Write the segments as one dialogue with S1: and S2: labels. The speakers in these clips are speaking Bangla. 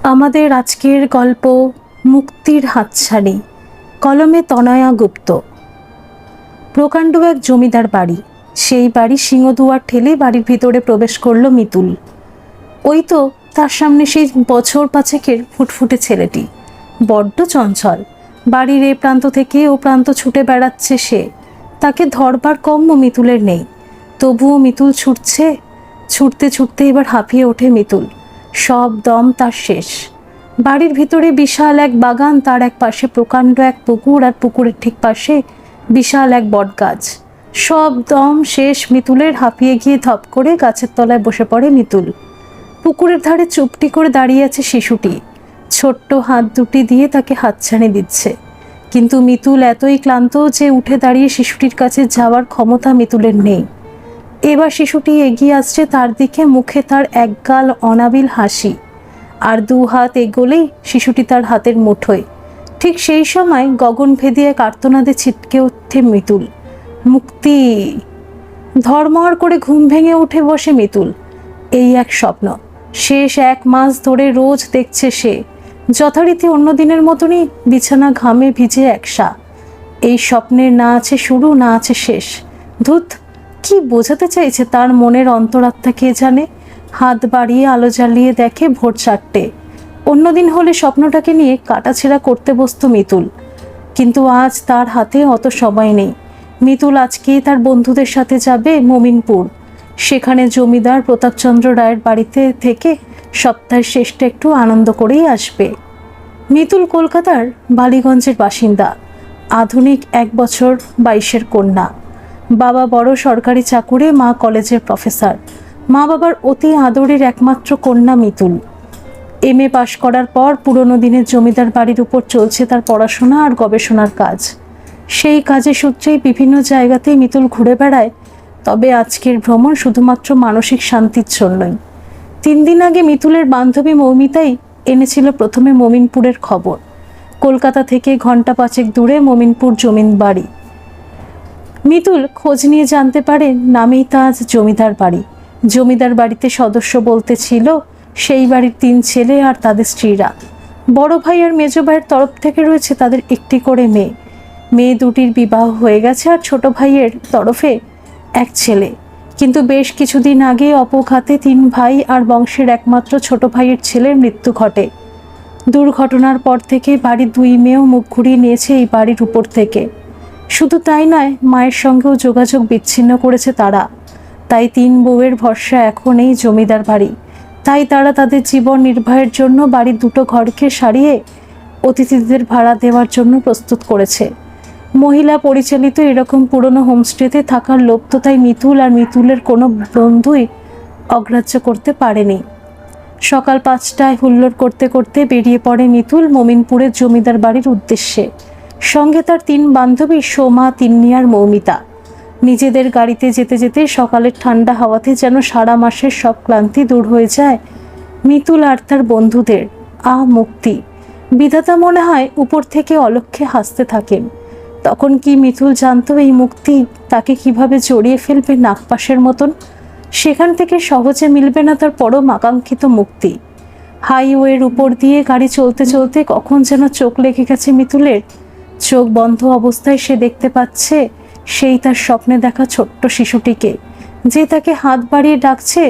S1: আমাদের আজকের গল্প মুক্তির হাতছানি। কলমে তনয়া গুপ্ত। প্রকাণ্ড এক জমিদার বাড়ি। সেই বাড়ি সিংহদুয়ার ঠেলে বাড়ির ভিতরে প্রবেশ করল মিতুল। ওই তো তার সামনে সেই বছর পাঁচেকের ফুটফুটে ছেলেটি, বড্ড চঞ্চল। বাড়ির এ প্রান্ত থেকে ও প্রান্ত ছুটে বেড়াচ্ছে সে। তাকে ধরবার কম্য মিতুলের নেই, তবুও মিতুল ছুটছে। ছুটতে ছুটতে এবার হাঁপিয়ে ওঠে মিতুল, সব দম তার শেষ। বাড়ির ভিতরে বিশাল এক বাগান, তার এক পাশে প্রকাণ্ড এক পুকুর, আর পুকুরের ঠিক পাশে বিশাল এক বটগাছ। সব দম শেষ মিতুলের। হাঁপিয়ে গিয়ে ধপ করে গাছের তলায় বসে পড়ে মিতুল। পুকুরের ধারে চুপটি করে দাঁড়িয়ে আছে শিশুটি, ছোট্ট হাত দুটি দিয়ে তাকে হাতছানি দিচ্ছে। কিন্তু মিতুল এতই ক্লান্ত যে উঠে দাঁড়িয়ে শিশুটির কাছে যাওয়ার ক্ষমতা মিতুলের নেই। এবার শিশুটি এগিয়ে আসছে তার দিকে, মুখে তার একগাল অনাবিল হাসি, আর দু হাত এগোলেই শিশুটি তার হাতের মুঠোয়। ঠিক সেই সময় গগনভেদী এক আর্তনাদে ছিটকে ওঠে মিতুল। মুক্তি! ধর্মর করে ঘুম ভেঙে উঠে বসে মিতুল। এই এক স্বপ্ন, শেষ 1 মাস ধরে রোজ দেখছে সে। যথারীতি অন্য দিনের মতনই বিছানা ঘামে ভিজে একসা। এই স্বপ্নের না আছে শুরু, না আছে শেষ। ধুত, কি বোঝাতে চাইছে তার মনের অন্তরাত্মা কে জানে। হাত বাড়িয়ে আলো জ্বালিয়ে দেখে ভোর 4টে। অন্যদিন হলে স্বপ্নটাকে নিয়ে কাটাছেঁড়া করতে বসত মিতুল, কিন্তু আজ তার হাতে অত সময় নেই। মিতুল আজকেই তার বন্ধুদের সাথে যাবে মমিনপুর। সেখানে জমিদার প্রতাপচন্দ্র রায়ের বাড়িতে থেকে সপ্তাহের শেষটা একটু আনন্দ করেই আসবে। মিতুল কলকাতার বালিগঞ্জের বাসিন্দা, আধুনিক 1 বছর 22-এর কন্যা। বাবা বড় সরকারি চাকুরে, মা কলেজের প্রফেসর। মা বাবার অতি আদরের একমাত্র কন্যা মিতুল। MA পাশ করার পর পুরনো দিনের জমিদার বাড়ির উপর চলছে তার পড়াশোনা আর গবেষণার কাজ। সেই কাজের সূত্রেই বিভিন্ন জায়গাতেই মিতুল ঘুরে বেড়ায়। তবে আজকের ভ্রমণ শুধুমাত্র মানসিক শান্তির জন্যই। 3 দিন আগে মিতুলের বান্ধবী মৌমিতাই এনেছিল প্রথমে মমিনপুরের খবর। কলকাতা থেকে ঘন্টা 5 দূরে মমিনপুর জমিন বাড়ি। মিতুল খোঁজ নিয়ে জানতে পারে নামেই তা আজ জমিদার বাড়ি। জমিদার বাড়িতে সদস্য বলতে ছিল সেই বাড়ির 3 ছেলে আর তাদের স্ত্রীরা। বড় ভাই আর মেজ ভাইয়ের তরফ থেকে রয়েছে তাদের একটি করে মেয়ে। মেয়ে দুটির বিবাহ হয়ে গেছে, আর ছোট ভাইয়ের তরফে এক ছেলে। কিন্তু বেশ কিছুদিন আগে অপঘাতে 3 ভাই আর বংশের একমাত্র ছোট ভাইয়ের ছেলের মৃত্যু ঘটে। দুর্ঘটনার পর থেকে বাড়ির 2 মেয়েও মুখ ঘুরিয়ে নিয়েছে এই বাড়ির উপর থেকে। শুধু তাই নয়, মায়ের সঙ্গেও যোগাযোগ বিচ্ছিন্ন করেছে তারা। তাই 3 বউয়ের ভরসা এখন এই জমিদার বাড়ি। তাই তারা তাদের জীবন নির্বাহের জন্য বাড়ির 2টো ঘরকে সারিয়ে অতিথিদের ভাড়া দেওয়ার জন্য প্রস্তুত করেছে। মহিলা পরিচালিত এরকম পুরনো হোমস্টেতে থাকার লোভ তো তাই মিতুল আর মিতুলের কোনো বন্ধুই অগ্রাহ্য করতে পারেনি। সকাল 5টায় হুল্লোড় করতে করতে বেরিয়ে পড়ে মিতুল মমিনপুরের জমিদার বাড়ির উদ্দেশ্যে। সঙ্গে তার 3 বান্ধবী সোমা, তিন্নি আর মৌমিতা। নিজেদের গাড়িতে যেতে যেতে সকালের ঠান্ডা হাওয়াতে যেন সারা মাসের সব ক্লান্তি দূর হয়ে যায় মিতুল আর তার বন্ধুদের। মুক্তি! বিধাতা মনে হয় উপর থেকে অলক্ষ্যে হাসতে থাকেন। তখন কি মিতুল জানতো এই মুক্তি তাকে কিভাবে জড়িয়ে ফেলবে নাগপাশের মতন? সেখান থেকে সহজে মিলবে না তার পরম আকাঙ্ক্ষিত মুক্তি। হাইওয়ের উপর দিয়ে গাড়ি চলতে চলতে কখন যেন চোখ লেগে গেছে মিতুলের। চোখ বন্ধ অবস্থায় সে দেখতে পাচ্ছে সেই তার স্বপ্নে দেখা ছোট্ট শিশুটিকে, যে তাকে হাত বাড়িয়ে ডাকছে।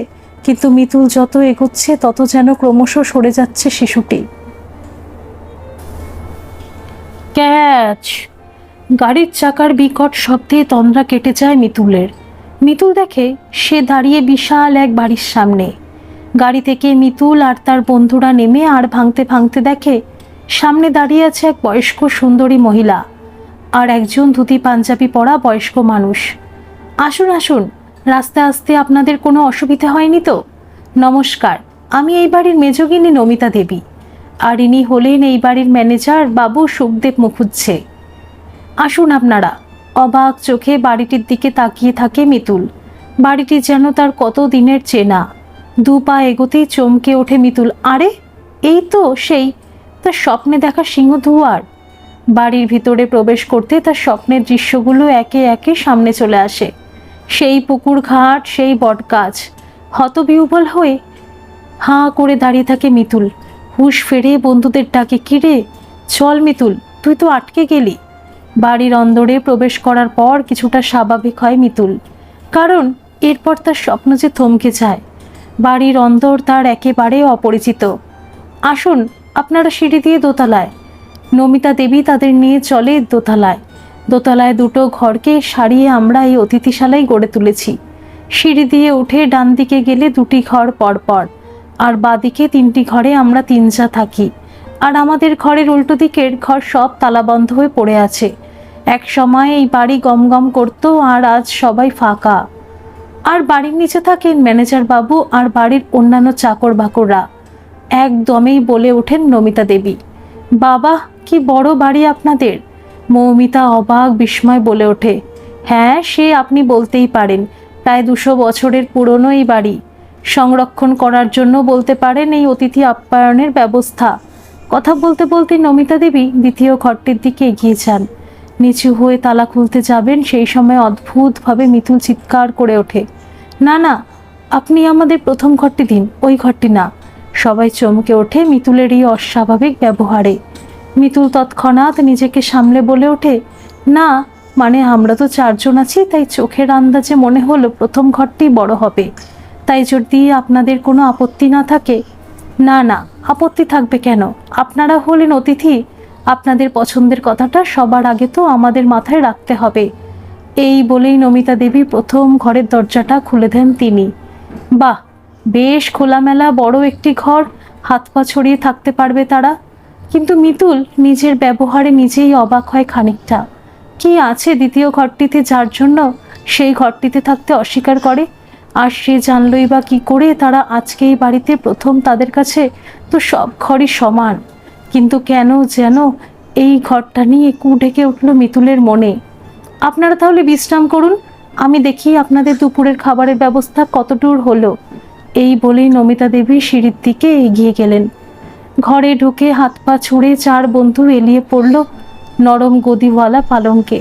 S1: কিন্তু মিতুল যত এগোচ্ছে তত যেন ক্রমশ সরে যাচ্ছে শিশুটি। ক্যাচ! গাড়ির চাকার বিকট শব্দে তন্দ্রা কেটে যায় মিতুলের। মিতুল দেখে সে দাঁড়িয়ে বিশাল এক বাড়ির সামনে। গাড়ি থেকে মিতুল আর তার বন্ধুরা নেমে আর ভাঙতে ভাঙতে দেখে সামনে দাঁড়িয়ে আছে এক বয়স্ক সুন্দরী মহিলা আর একজন ধুতি পাঞ্জাবি পরা বয়স্ক মানুষ। আসুন আসুন, রাস্তায় আসতে আপনাদের কোনো অসুবিধা হয়নি তো? নমস্কার, আমি এই বাড়ির মেজগিনী নমিতা দেবী, আর ইনি হলেন এই বাড়ির ম্যানেজার বাবু সুখদেব মুখুজ্জে। আসুন আপনারা। অবাক চোখে বাড়িটির দিকে তাকিয়ে থাকে মিতুল। বাড়িটি যেন তার কত দিনের চেনা। 2 পা এগোতেই চমকে ওঠে মিতুল। আরে, এই তো সেই তার স্বপ্নে দেখা সিংহদুয়ার। বাড়ির ভিতরে প্রবেশ করতে তার স্বপ্নের দৃশ্যগুলো একে একে সামনে চলে আসে। সেই পুকুর ঘাট, সেই বটগাছ। হতবিহ্বল হয়ে হাঁ করে দাঁড়িয়ে থাকে মিতুল। হুঁশ ফেরে বন্ধুদের ডাকে, কিরে চল মিতুল, তুই তো আটকে গেলি। বাড়ির অন্দরে প্রবেশ করার পর কিছুটা স্বাভাবিক হয় মিতুল, কারণ এরপর তার স্বপ্ন যে থমকে যায়। বাড়ির অন্দর তার একেবারে অপরিচিত। আসুন আপনারা সিঁড়ি দিয়ে দোতলায়। নমিতা দেবী তাদের নিয়ে চলে দোতলায়। দোতলায় দুটো ঘরকে সারিয়ে আমরা এই অতিথিশালায় গড়ে তুলেছি। সিঁড়ি দিয়ে উঠে ডান দিকে গেলে দুটি ঘর পরপর, আর বাদিকে তিনটি ঘরে আমরা তিনজা থাকি। আর আমাদের ঘরের উল্টো দিকের ঘর সব তালাবন্ধ হয়ে পড়ে আছে। এক সময় এই বাড়ি গমগম করতো, আর আজ সবাই ফাঁকা। আর বাড়ির নিচে থাকেন ম্যানেজার বাবু আর বাড়ির অন্যান্য চাকর বাকররা। একদমেই বলে ওঠেন নমিতা দেবী, বাবা কি বড় বাড়ি আপনাদের। মৌমিতা অবাক বিস্ময় বলে ওঠে, হ্যাঁ সে আপনি বলতেই পারেন, প্রায় 200 বছরের পুরনো এই বাড়ি। সংরক্ষণ করার জন্য বলতে পারেন এই অতিথি আপ্যায়নের ব্যবস্থা। কথা বলতে বলতে নমিতা দেবী দ্বিতীয় ঘরটির দিকে এগিয়ে যান। নিচু হয়ে তালা খুলতে যাবেন, সেই সময় অদ্ভুতভাবে মিতুল চিৎকার করে ওঠে, না না, আপনি আমাদের প্রথম ঘরটি দিন, ওই ঘরটি না। সবাই চমকে ওঠে মিতুলের এই অস্বাভাবিক ব্যবহারে। মিতুল তৎক্ষণাৎ নিজেকে সামলে বলে ওঠে, না মানে আমরা তো 4 জন আছি, তাই চোখের আন্দাজে মনে হলো প্রথম ঘরটি বড় হবে। তাই যদি আপনাদের কোনো আপত্তি না থাকে। না না, আপত্তি থাকবে কেন? আপনারা হলেন অতিথি, আপনাদের পছন্দের কথাটা সবার আগে তো আমাদের মাথায় রাখতে হবে। এই বলেই নমিতা দেবী প্রথম ঘরের দরজাটা খুলে দেন তিনি। বাহ, বেশ খোলামেলা বড় একটি ঘর, হাত পা ছড়িয়ে থাকতে পারবে তারা। কিন্তু মিতুল নিজের ব্যবহারে নিজেই অবাক হয় খানিকটা। কি আছে দ্বিতীয় ঘরটিতে, যার জন্য সেই ঘরটিতে থাকতে অস্বীকার করে? আর সে জানলই বা কি করে তারা আজকে এই বাড়িতে প্রথম? তাদের কাছে তো সব ঘরই সমান। কিন্তু কেন যেন এই ঘরটা নিয়ে কু ঢেকে উঠল মিতুলের মনে। আপনারা তাহলে বিশ্রাম করুন, আমি দেখি আপনাদের দুপুরের খাবারের ব্যবস্থা কতদূর হলো। এই বলেই নমিতা দেবী সিঁড়ির দিকে এগিয়ে গেলেন। ঘরে ঢুকে হাত পা ছুঁড়ে 4 বন্ধু এলিয়ে পড়ল নরম গদিওয়ালা পালঙ্কে।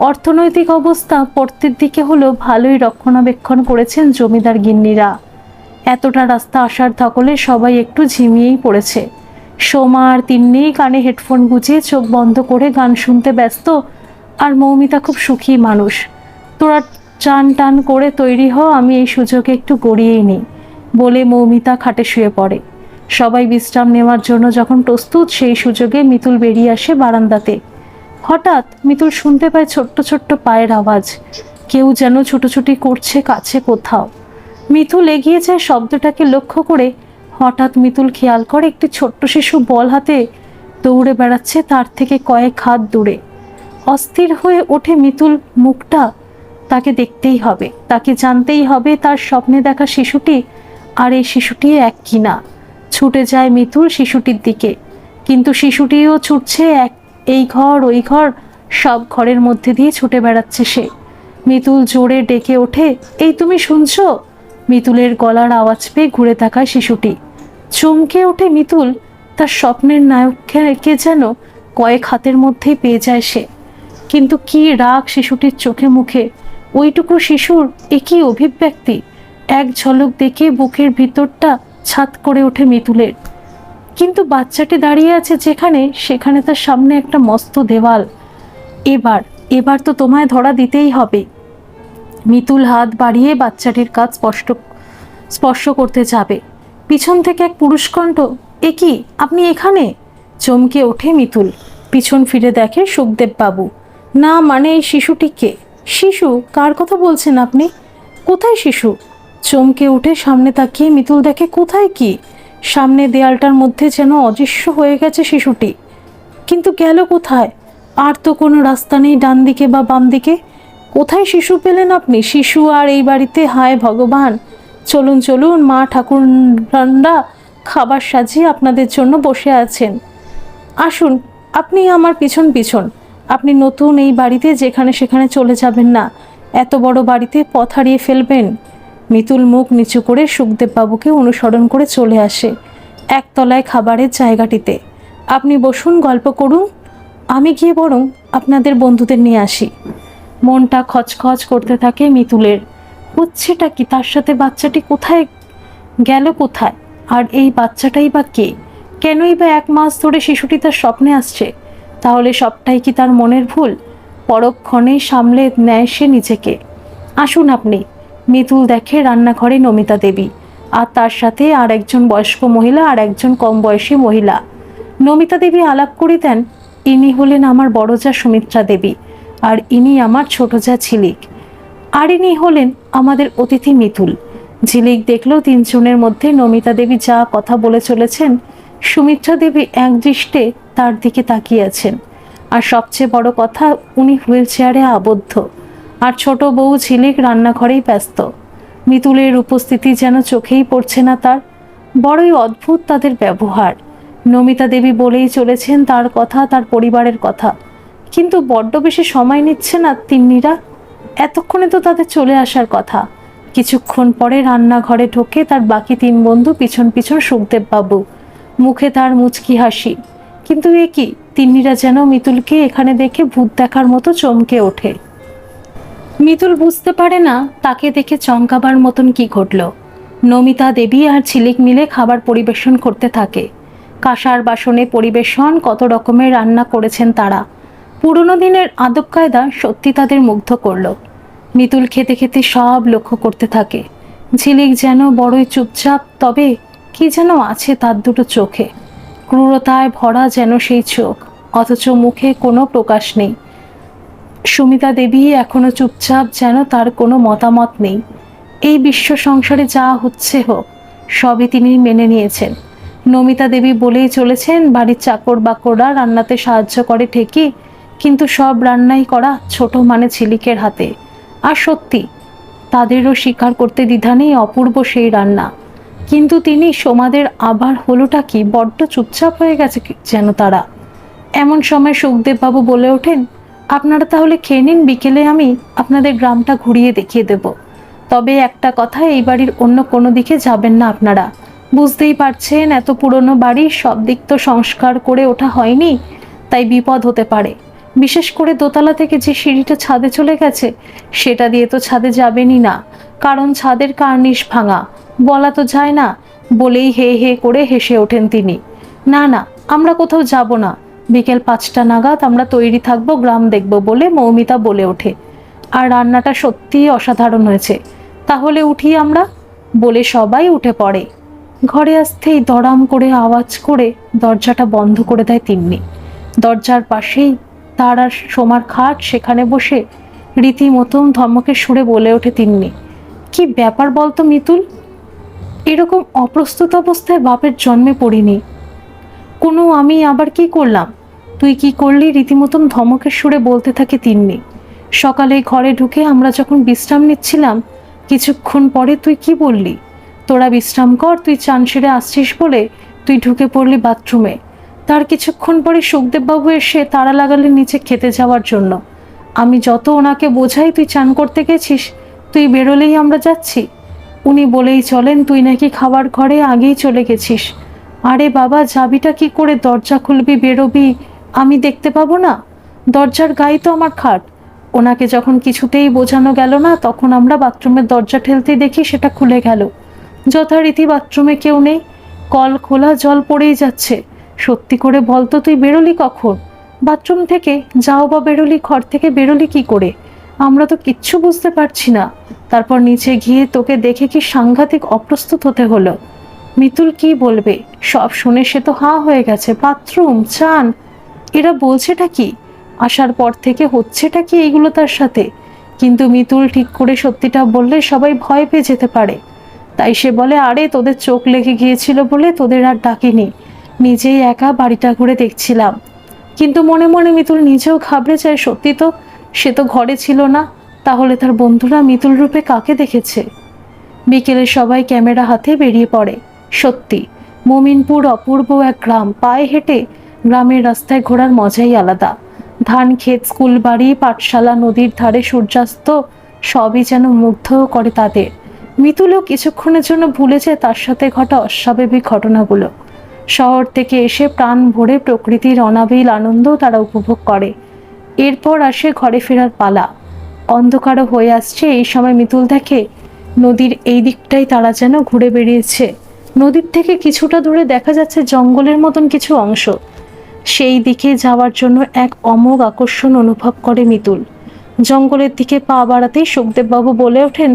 S1: অর্থনৈতিক অবস্থা পড়তের দিকে হলো ভালোই রক্ষণাবেক্ষণ করেছেন জমিদার গিন্নিরা। এতটা রাস্তা আসার ধকলে সবাই একটু ঝিমিয়েই পড়েছে। সোমা আর তিন্নি কানে হেডফোন গুঁজে চোখ বন্ধ করে গান শুনতে ব্যস্ত। আর মৌমিতা খুব সুখী মানুষ। তোরা চান টান করে তৈরি হ, আমি এই সুযোগে একটু গড়িয়েই নিই বলে মৌমিতা খাটে শুয়ে পড়ে। সবাই বিশ্রাম নেওয়ার জন্য যখন প্রস্তুত, সেই সুযোগে মিতুল বেরিয়ে আসে বারান্দাতে। হঠাৎ মিতুল শুনতে পায় ছোট্ট ছোট্ট পায়ের আওয়াজ, কেউ যেন ছুটোছুটি করছে কাছে কোথাও। মিতুল এগিয়ে যায় শব্দটাকে লক্ষ্য করে। হঠাৎ মিতুল খেয়াল করে একটি ছোট্ট শিশু বল হাতে দৌড়ে বেড়াচ্ছে তার থেকে কয়েক হাত দূরে। অস্থির হয়ে ওঠে মিতুল, মুখটা তাকে দেখতেই হবে, তাকে জানতেই হবে তার স্বপ্নে দেখা শিশুটি আর এই শিশুটি এক কিনা। ছুটে যায় মিতুল শিশুটির দিকে, কিন্তু শিশুটিও ছুটছে এই ঘর ওই ঘর, সব ঘরের মধ্যে দিয়ে ছুটে বেড়াচ্ছে সে। মিতুল জোরে ডেকে ওঠে, এই তুমি শুনছো? মিতুলের গলার আওয়াজ পেয়ে ঘুরে তাকায় শিশুটি। চমকে ওঠে মিতুল, তার স্বপ্নের নায়ককে যেন কয়েক হাতের মধ্যেই পেয়ে যায় সে। কিন্তু কি রাগ শিশুটির চোখে মুখে! ওইটুকু শিশুর একই অভিব্যক্তি! এক ঝলক দেখে বুকের ভিতরটা ছাত করে ওঠে মিতুলের। কিন্তু বাচ্চাটি দাঁড়িয়ে আছে যেখানে, সেখানে তার সামনে একটা মস্ত দেওয়াল। এবার তো তোমায় ধরা দিতেই হবে। মিতুল হাত বাড়িয়ে বাচ্চাটির কাজ স্পর্শ করতে যাবে। পিছন থেকে এক পুরুষ কণ্ঠ, এ কি আপনি এখানে? চমকে ওঠে মিতুল, পিছন ফিরে দেখে সুখদেব বাবু। না মানে এই শিশুটিকে? শিশু? কার কথা বলছেন আপনি? কোথায় শিশু? চমকে উঠে সামনে তাকিয়ে মিতুল দেখে কোথায় কি, সামনে দেয়ালটার মধ্যে যেন অদৃশ্য হয়ে গেছে শিশুটি। কিন্তু গেল কোথায়? আর তো কোনো রাস্তা নেই ডান দিকে বা বাম দিকে। কোথায় শিশু পেলেন আপনি? শিশু আর এই বাড়িতে? হায় ভগবান! চলুন চলুন, মা ঠাকুররা খাবার সাজিয়ে আপনাদের জন্য বসে আছেন। আসুন, আপনি আমার পিছন পিছন। আপনি নতুন এই বাড়িতে, যেখানে সেখানে চলে যাবেন না। এত বড় বাড়িতে পথ হারিয়ে ফেলবেন। মিতুল মুখ নিচু করে সুখদেব বাবুকে অনুসরণ করে চলে আসে একতলায় খাবারের জায়গাটিতে। আপনি বসুন, গল্প করুন, আমি গিয়ে বরং আপনাদের বন্ধুদের নিয়ে আসি। মনটা খচখচ করতে থাকে মিতুলের। হচ্ছেটা কি? তার সাথে বাচ্চাটি কোথায় গেল? কোথায়? আর এই বাচ্চাটাই বা কে? কেনই বা 1 মাস ধরে শিশুটি তার স্বপ্নে আসছে? তাহলে সবটাই কি তার মনের ভুল? পরক্ষণেই সামলে নেয় সে নিজেকে। আসুন আপনি। মিতুল দেখে রান্নাঘরে নমিতা দেবী, আর তার সাথে আর একজন বয়স্ক মহিলা আর একজন কম বয়সী মহিলা। নমিতা দেবী আলাপ করিতেন, ইনি হলেন আমার বড় যা সুমিত্রা দেবী, আর ইনি আমার ছোট যা ঝিলিক, আর ইনি হলেন আমাদের অতিথি মিতুল। ঝিলিক দেখল তিনজনের মধ্যে নমিতা দেবী যা কথা বলে চলেছেন, সুমিত্রা দেবী একদৃষ্টে তার দিকে তাকিয়ে আছেন। আর সবচেয়ে বড় কথা, উনি হুইল চেয়ারে আবদ্ধ, আর ছোট বউ ঝিলিক রান্নাঘরেই ব্যস্ত। মিতুলের উপস্থিতি যেন চোখেই পড়ছে না তার। বড়ই অদ্ভুত তাদের ব্যবহার। নমিতা দেবী বলেই চলেছেন তার কথা, তার পরিবারের কথা, কিন্তু বড্ড বেশি সময় নিচ্ছে না তিন্নিরা? এতক্ষণে তো তাদের চলে আসার কথা। কিছুক্ষণ পরে রান্নাঘরে ঢোকে তার বাকি 3 বন্ধু, পিছন পিছন সুখদেব বাবু, মুখে তার মুচকি হাসি। কিন্তু এ কি, তিন্নিরা যেন মিতুলকে এখানে দেখে ভূত দেখার মতো চমকে ওঠে। মিতুল বুঝতে পারে না তাকে দেখে চমকাবার মতন কি ঘটল। নমিতা দেবী আর ঝিলিক মিলে খাবার পরিবেশন করতে থাকে। কাঁসার বাসনে পরিবেশন, কত রকমের রান্না করেছেন তারা। পুরনো দিনের আদব কায়দা সত্যি তাদের মুগ্ধ করল। মিতুল খেতে খেতে সব লক্ষ্য করতে থাকে। ঝিলিক যেন বড়ই চুপচাপ, তবে কি যেন আছে তার দুটো চোখে। ক্রূরতায় ভরা যেন সেই চোখ, অথচ মুখে কোনো প্রকাশ নেই। সুমিতা দেবী এখনো চুপচাপ, যেন তার কোনো মতামত নেই। এই বিশ্ব সংসারে যা হচ্ছে হোক, সবই তিনি মেনে নিয়েছেন। নমিতা দেবী বলেই চলেছেন বাড়ির চাকর বাকররা রান্নাতে সাহায্য করে ঠিকই, কিন্তু সব রান্নাই করা ছোট মানে ঝিলিকের হাতে। আর সত্যি, তাদেরও স্বীকার করতে দ্বিধা নেই, অপূর্ব সেই রান্না। কিন্তু তিনি সোমাদের আবার হলোটা কি, বড্ড চুপচাপ হয়ে গেছে যেন তারা। এমন সময় সুখদেব বাবু বলে ওঠেন, আপনারা তাহলে খেয়ে নিন, বিকেলে আমি আপনাদের গ্রামটা ঘুরিয়ে দেখিয়ে দেব। তবে একটা কথা, এই বাড়ির অন্য কোনো দিকে যাবেন না আপনারা। বুঝতেই পারছেন, এত পুরনো বাড়ি, সব দিক তো সংস্কার করে ওঠা হয়নি, তাই বিপদ হতে পারে। বিশেষ করে দোতলা থেকে যে সিঁড়িটা ছাদে চলে গেছে, সেটা দিয়ে তো ছাদে যাবেনই না, কারণ ছাদের কার্নিশ ভাঙা। বলা তো যায় না। বলেই হে হে করে হেসে ওঠেন তিনি। না না, আমরা কোথাও যাব না, বিকেল 5টা নাগাদ আমরা তৈরি থাকবো, গ্রাম দেখব বলে মৌমিতা বলে ওঠে। আর রান্নাটা সত্যিই অসাধারণ হয়েছে, তাহলে উঠি আমরা, বলে সবাই উঠে পড়ে। ঘরে আসতেই দড়াম করে আওয়াজ করে দরজাটা বন্ধ করে দেয় তিন্নি। দরজার পাশেই তার আর সোমার খাট, সেখানে বসে রীতিমতো ধমকের সুরে বলে ওঠে তিন্নি, কি ব্যাপার বলতো মিতুল? এরকম অপ্রস্তুত অবস্থায় বাপের জন্মে পড়িনি কোনো আমি, আবার কি করলাম? তুই কি করলি? রীতিমতন ধমকের সুরে বলতে থাকে তিন্নি। সকালে ঘরে ঢুকে আমরা যখন বিশ্রাম নিচ্ছিলাম, কিছুক্ষণ পরে তুই কি বললি? তোরা বিশ্রাম কর, তুই চান সেরে আসছিস বলে তুই ঢুকে পড়লি বাথরুমে। তার কিছুক্ষণ পরে সুখদেববাবু এসে তাড়া লাগালেন নিচে খেতে যাওয়ার জন্য। আমি যত ওনাকে বোঝাই তুই চান করতে গেছিস, তুই বেরোলেই আমরা যাচ্ছি। উনি বলেই চলেন তুই নাকি খাবার ঘরে আগেই চলে গেছিস। আরে বাবা, যাবিটা কি করে? দরজা খুলবি, বেরোবি, আমি দেখতে পাবো না? দরজার গায়ে তো আমার খাট। ওনাকে যখন কিছুতেই বোঝানো গেল না, তখন আমরা বাথরুমের দরজা ঠেলতেই দেখি সেটা খুলে গেল। যথারীতি বাথরুমে কেউ নেই, কল খোলা, জল পড়েই যাচ্ছে। সত্যি করে বলতো, তুই বেরোলি কখন বাথরুম থেকে? যাও বা বেরোলি, ঘর থেকে বেরোলি কি করে? আমরা তো কিচ্ছু বুঝতে পারছি না। তারপর নিচে গিয়ে তোকে দেখে কি সাংঘাতিক অপ্রস্তুত হতে হলো। মিতুল কি বলবে? সব শুনে সে তো হাঁ হয়ে গেছে। বাথরুম, চান, এরা বলছেটা কি? আসার পর থেকে হচ্ছেটা কি এইগুলো তার সাথে? কিন্তু মিতুল ঠিক করে সত্যিটা বললে সবাই ভয় পেয়ে যেতে পারে। তাই সে বলে, আরে তোদের চোখ লেগে গিয়েছিল বলে তোদের আর ডাকিনি, নিজেই একা বাড়িটা ঘুরে দেখছিলাম। কিন্তু মনে মনে মিতুল নিজেও ঘাবড়ে যায়, সত্যি তো সে তো ঘরে ছিল না। তাহলে তার বন্ধুরা মিতুল রূপে কাকে দেখেছে? বিকেলে সবাই ক্যামেরা হাতে বেরিয়ে পড়ে। সত্যি মোমিনপুর অপূর্ব এক গ্রাম। পায়ে হেঁটে গ্রামের রাস্তায় ঘোরার মজাই আলাদা। ধান ক্ষেত, স্কুল বাড়ি, পাঠশালা, নদীর ধারে সূর্যাস্ত, সবই যেন মুগ্ধ করে তাদের। মিতুলও কিছুক্ষণের জন্য ভুলে যায় তার সাথে ঘটা অস্বাভাবিক ঘটনাগুলো। শহর থেকে এসে প্রাণ ভরে প্রকৃতির অনাবিল আনন্দ তারা উপভোগ করে। এরপর আসে ঘরে ফেরার পালা। অন্ধকারও হয়ে আসছে। এই সময় মিতুল দেখে নদীর এই দিকটাই তারা যেন ঘুরে বেরিয়েছে। নদীর থেকে কিছুটা দূরে দেখা যাচ্ছে জঙ্গলের মতন কিছু অংশ। সেই দিকে যাওয়ার জন্য এক অমোঘ আকর্ষণ অনুভব করে মিতুল। জঙ্গলের দিকে পা বাড়াতেই সুখদেববাবু বলে ওঠেন,